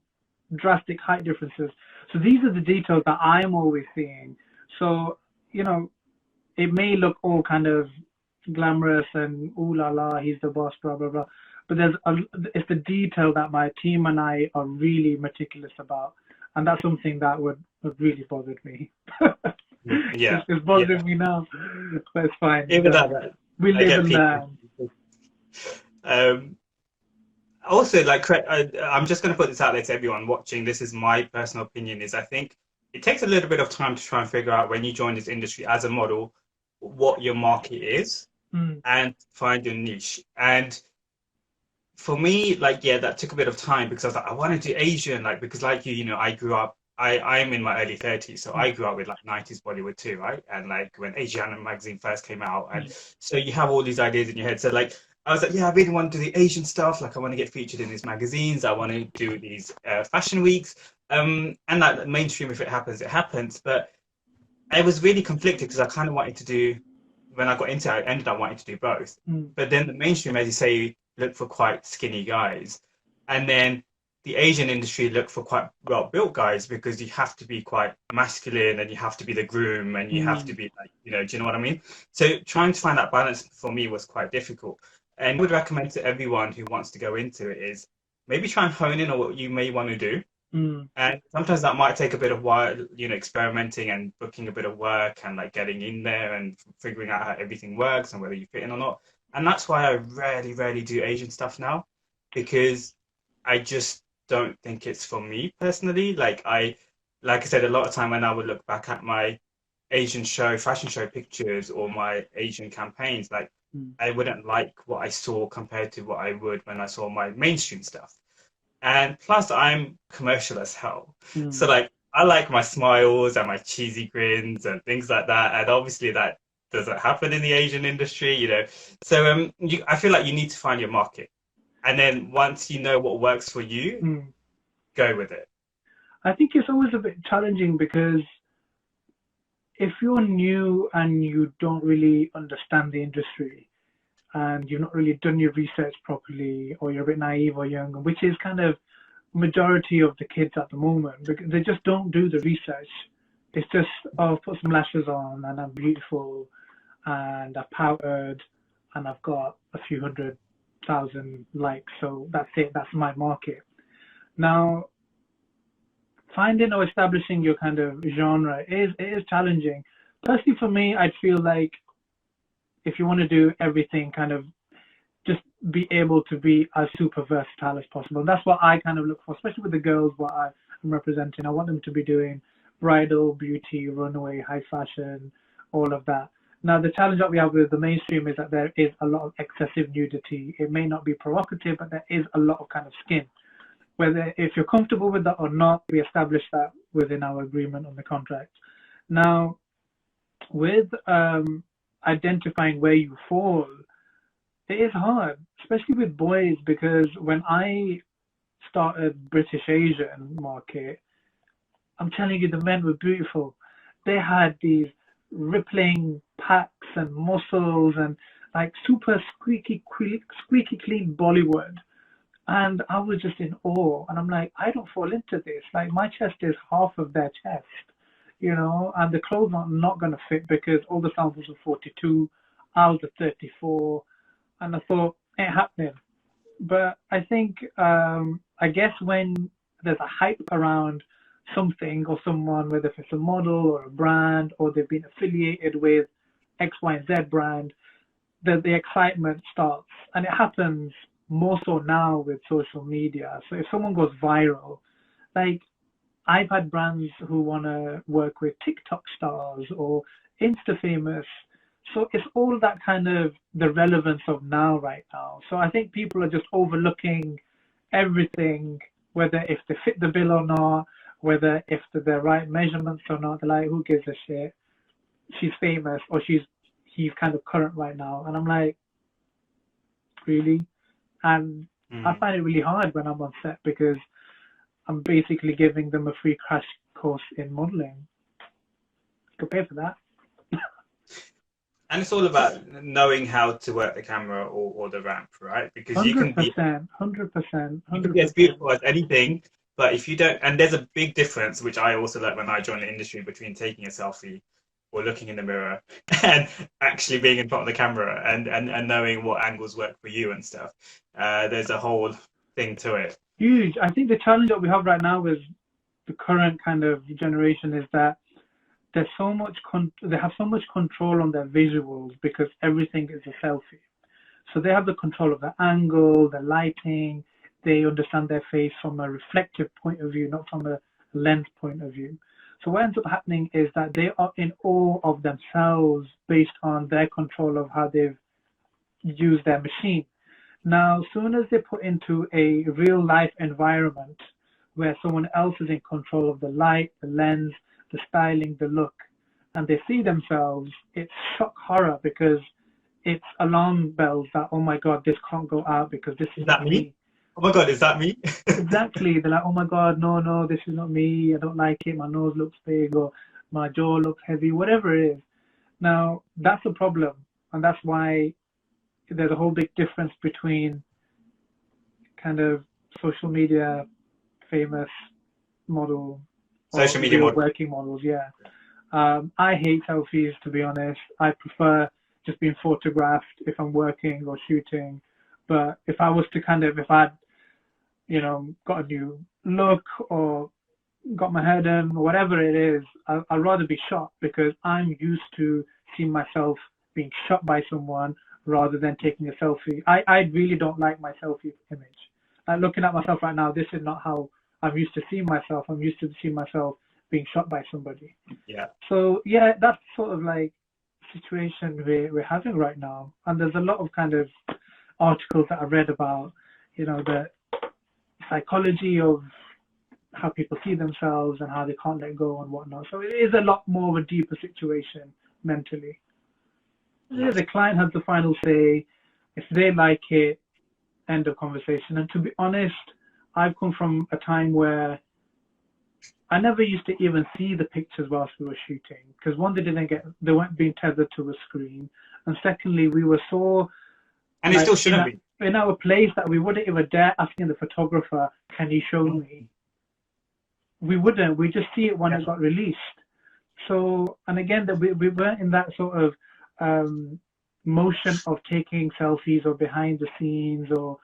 drastic height differences. So these are the details that I'm always seeing. So, it may look all kind of glamorous and ooh la la, he's the boss, blah blah blah. But it's the detail that my team and I are really meticulous about, and that's something that would really bothered me. yeah, it's bothering me now, but it's fine. even that We I live get and learn. people. Also, like, I'm just going to put this out there to everyone watching. This is my personal opinion. Is I think it takes a little bit of time to try and figure out when you join this industry as a model what your market is and find your niche. And for me, like, yeah, that took a bit of time because I was like, I want to do Asian, like, because like I grew up. I'm in my early 30s, so I grew up with like 90s Bollywood too, right? And like when Asiana magazine first came out, and so you have all these ideas in your head. So like I was like, yeah, I really want to do the Asian stuff. Like I want to get featured in these magazines. I want to do these fashion weeks. And like mainstream, if it happens, it happens. But I was really conflicted because I kind of wanted to do, when I got into it, I ended up wanting to do both. But then the mainstream, as you say, look for quite skinny guys. And then the Asian industry look for quite well-built guys because you have to be quite masculine and you have to be the groom and you have to be like, do you know what I mean? So trying to find that balance for me was quite difficult. And I would recommend to everyone who wants to go into it is maybe try and hone in on what you may want to do. And sometimes that might take a bit of while, experimenting and booking a bit of work and like getting in there and figuring out how everything works and whether you fit in or not. And that's why I rarely do Asian stuff now, because I just don't think it's for me personally. Like I said, a lot of time when I would look back at my Asian fashion show pictures or my Asian campaigns, like I wouldn't like what I saw compared to what I would when I saw my mainstream stuff. And plus I'm commercial as hell. So like I like my smiles and my cheesy grins and things like that. And obviously that doesn't happen in the Asian industry. So I feel like you need to find your market. And then once you know what works for you, go with it. I think it's always a bit challenging because if you're new and you don't really understand the industry and you've not really done your research properly, or you're a bit naive or young, which is kind of majority of the kids at the moment, because they just don't do the research. It's just, oh, put some lashes on and I'm beautiful and I've powdered and I've got a few 100,000 likes, so that's it, that's my market. Now, finding or establishing your kind of genre is challenging. Personally, for me, I'd feel like if you want to do everything, kind of just be able to be as super versatile as possible. That's what I kind of look for, especially with the girls what I'm representing. I want them to be doing bridal, beauty, runway, high fashion, all of that. Now, the challenge that we have with the mainstream is that there is a lot of excessive nudity. It may not be provocative, but there is a lot of kind of skin. Whether if you're comfortable with that or not, we establish that within our agreement on the contract. Now, with identifying where you fall, it is hard, especially with boys, because when I started Brit-Asian market, I'm telling you, the men were beautiful. They had these rippling packs and muscles and like super squeaky clean Bollywood. And I was just in awe. And I'm like, I don't fall into this. Like my chest is half of their chest, and the clothes are not going to fit because all the samples are 42, I was at 34. And I thought, ain't happening. But I think, I guess when there's a hype around something or someone, whether it's a model or a brand, or they've been affiliated with X, Y, and Z brand, the excitement starts. And it happens more so now with social media. So if someone goes viral, like I've had brands who want to work with TikTok stars or Insta famous So it's all that kind of the relevance of now, right now. So I think people are just overlooking everything, whether if they fit the bill or not, whether if they're the right measurements or not. They're like, who gives a shit? She's famous, or he's kind of current right now. And I'm like, really? And I find it really hard when I'm on set because I'm basically giving them a free crash course in modeling. You could pay for that. And it's all about knowing how to work the camera or the ramp, right? Because you can be 100%. as beautiful as anything, but if you don't, and there's a big difference, which I also learned when I joined the industry, between taking a selfie or looking in the mirror and actually being in front of the camera and knowing what angles work for you and stuff. There's a whole thing to it. Huge. I think the challenge that we have right now with the current kind of generation is that there's so much they have so much control on their visuals because everything is a selfie. So they have the control of the angle, the lighting. They understand their face from a reflective point of view, not from a lens point of view. So what ends up happening is that they are in awe of themselves based on their control of how they've used their machine. Now, as soon as they put into a real life environment where someone else is in control of the light, the lens, the styling, the look, and they see themselves, it's shock horror because it's alarm bells that, oh my God, this can't go out because this is not me. Oh my God, is that me? Exactly. They're like, oh my God, no, this is not me. I don't like it. My nose looks big or my jaw looks heavy, whatever it is. Now, that's a problem. And that's why there's a whole big difference between kind of social media famous model social media model. Working models, yeah. I hate selfies, to be honest. I prefer just being photographed if I'm working or shooting. But if I was to if I'd, got a new look or got my hair done or whatever it is, I'd rather be shot because I'm used to seeing myself being shot by someone rather than taking a selfie. I really don't like my selfie image. Like looking at myself right now, this is not how I'm used to seeing myself. I'm used to seeing myself being shot by somebody. Yeah. So yeah, that's sort of like situation we're having right now. And there's a lot of kind of articles that I read about, the psychology of how people see themselves and how they can't let go and whatnot. So it is a lot more of a deeper situation mentally. Yeah, the client has the final say. If they like it, end of conversation. And to be honest, I've come from a time where I never used to even see the pictures whilst we were shooting because one, they weren't being tethered to a screen, and secondly, we were so and it still shouldn't be in our place that we wouldn't even dare asking the photographer, "Can you show me?" We wouldn't. We just see it when it got released. So, and again, that we weren't in that sort of motion of taking selfies or behind the scenes or.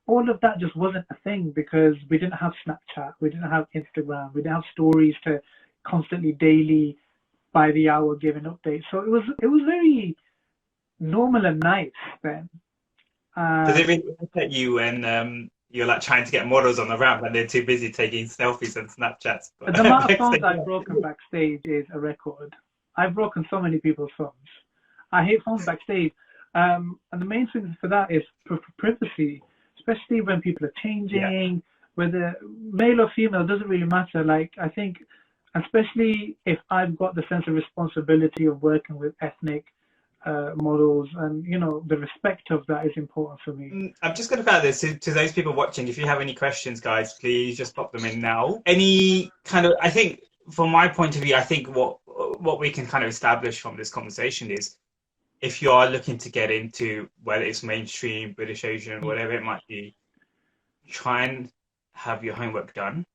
All of that just wasn't a thing because we didn't have Snapchat, we didn't have Instagram, we didn't have stories to constantly, daily, by the hour giving updates. So it was very normal and nice then. Does it really upset you when you're like trying to get models on the ramp and they're too busy taking selfies and Snapchats? The amount of phones I've broken backstage is a record. I've broken so many people's phones. I hate phones backstage. And the main thing for that is privacy. Especially when people are changing, whether male or female, doesn't really matter. Like, I think, especially if I've got the sense of responsibility of working with ethnic models and, the respect of that is important for me. I'm just going to add this to those people watching. If you have any questions, guys, please just pop them in now. Any kind of, I think, from my point of view, I think what we can kind of establish from this conversation is if you are looking to get into whether it's mainstream, Brit-Asian, whatever it might be, try and have your homework done.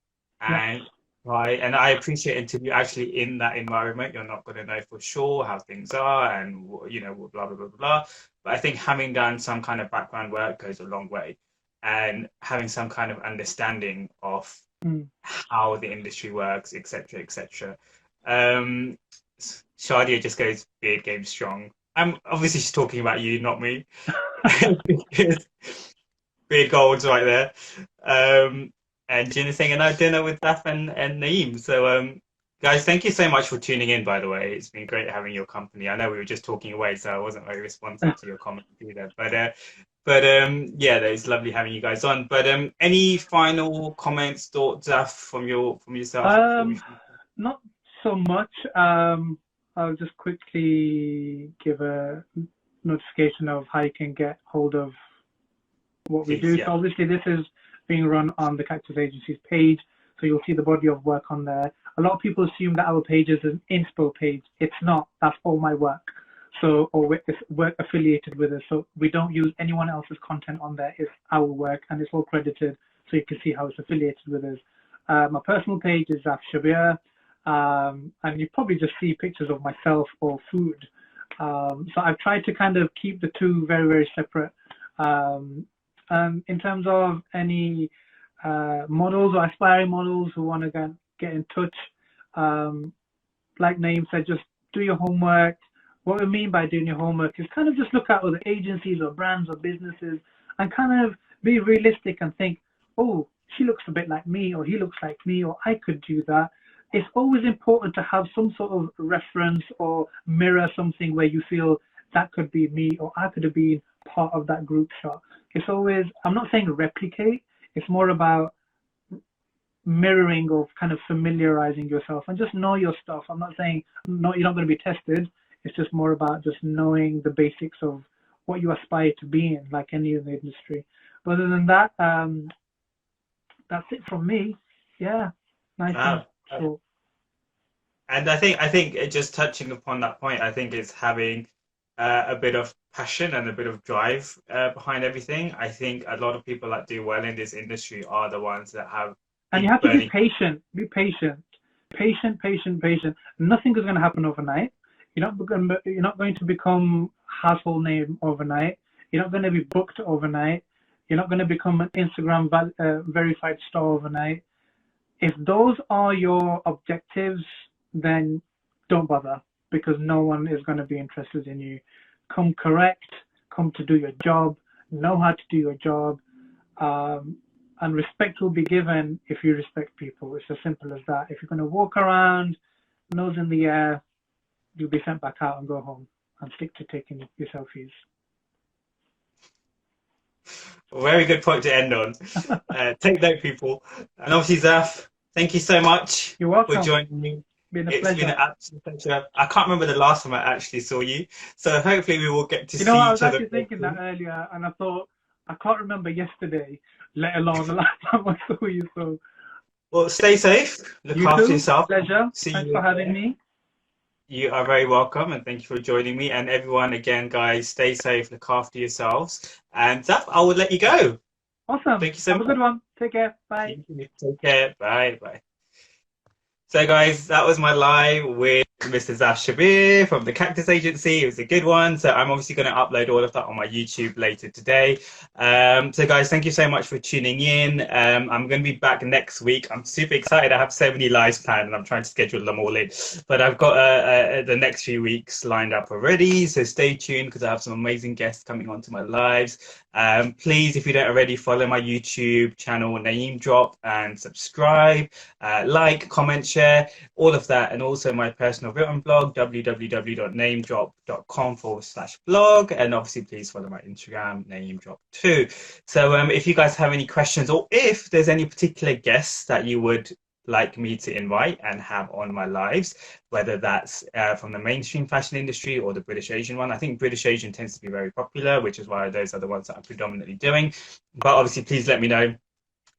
And and I appreciate until you're actually in that environment, you're not going to know for sure how things are and, blah, blah, blah, blah. But I think having done some kind of background work goes a long way and having some kind of understanding of how the industry works, etc., etc. Shadia just goes, beard game strong. I'm obviously she's talking about you, not me. Big golds right there. And Gina saying, and I dinner with Daf and Naeem. So Guys, thank you so much for tuning in, by the way. It's been great having your company. I know we were just talking away, so I wasn't very responsive to your comment either. But yeah, it's lovely having you guys on. But any final comments, thoughts, from yourself before we Um, finish? Not so much. I'll just quickly give a notification of how you can get hold of what we Please, do. yeah. So obviously this is being run on the Cactus Agency's page, so you'll see the body of work on there. A lot of people assume that our page is an inspo page. It's not. That's all my work. So, or it's work affiliated with us. So we don't use anyone else's content on there. It's our work and it's all credited, so you can see how it's affiliated with us. My personal page is Shabir, and you probably just see pictures of myself or food. So I've tried to kind of keep the two very, very separate. In terms of any models or aspiring models who want to get in touch, like Naeem said, just do your homework. What we mean by doing your homework is kind of just look at other agencies or brands or businesses and kind of be realistic and think, oh, she looks a bit like me, or he looks like me, or I could do that. It's always important to have some sort of reference or mirror something where you feel that could be me, or I could have been part of that group shot. It's always, I'm not saying replicate, it's more about mirroring or kind of familiarizing yourself and just know your stuff. I'm not saying no, you're not going to be tested. It's just more about just knowing the basics of what you aspire to be in, like any of the industry. But other than that, that's it from me. Yeah, nice and Wow. short. And I think just touching upon that point, I think it's having a bit of passion and a bit of drive behind everything. I think a lot of people that do well in this industry are the ones that have And you big have to be burning. patient. Be patient. Patient, patient, patient. Nothing is going to happen overnight. You're not going to become household name overnight. You're not going to be booked overnight. You're not going to become an Instagram verified star overnight. If those are your objectives, then don't bother, because no one is going to be interested in you. Come correct, come to do your job, know how to do your job, um, and respect will be given if you respect people. It's as simple as that. If you're going to walk around, nose in the air, you'll be sent back out and go home and stick to taking your selfies. Very good point to end on. Take note, people. And obviously, Zaf, thank you so much You're for welcome. joining me. Been a It's been pleasure. an absolute pleasure. I can't remember the last time I actually saw you, so hopefully we will get to You know see what? I each was other actually very thinking that soon. earlier, and I thought I can't remember yesterday, let alone the last time I saw you. So Well, stay safe, look you after too. yourself. Pleasure. See Thanks you for having again. me. You are very welcome, and thank you for joining me. And everyone, again, guys, stay safe, look after yourselves. And Zaf, I will let you go. Awesome. Thank you so Have a much. good one. Take care. Bye. Thank you. Take care. Bye. Bye. So, guys, that was my live with Mr. Zaf Shabir from the Cactus Agency. It was a good one. So, I'm obviously going to upload all of that on my YouTube later today. So, guys, thank you so much for tuning in. I'm going to be back next week. I'm super excited. I have so many lives planned and I'm trying to schedule them all in. But I've got the next few weeks lined up already. So, stay tuned because I have some amazing guests coming onto my lives. Please, if you don't already, follow my YouTube channel, Naeem Drop, and subscribe. Like, comment, share, all of that, and also my personal written blog, www.nameedrop.com/blog, and obviously please follow my Instagram, nameedrop2. So if you guys have any questions, or if there's any particular guests that you would like me to invite and have on my lives, whether that's from the mainstream fashion industry or the British-Asian one. I think British-Asian tends to be very popular, which is why those are the ones that I'm predominantly doing. But obviously, please let me know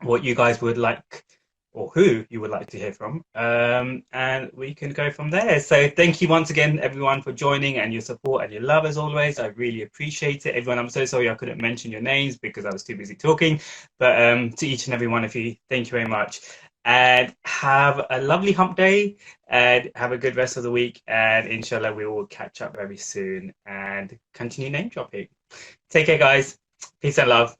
what you guys would like or who you would like to hear from, and we can go from there. So thank you once again, everyone, for joining and your support and your love as always. I really appreciate it. Everyone, I'm so sorry I couldn't mention your names because I was too busy talking, but to each and every one of you, thank you very much. And have a lovely hump day and have a good rest of the week. And inshallah, we will catch up very soon and continue name dropping. Take care, guys. Peace and love.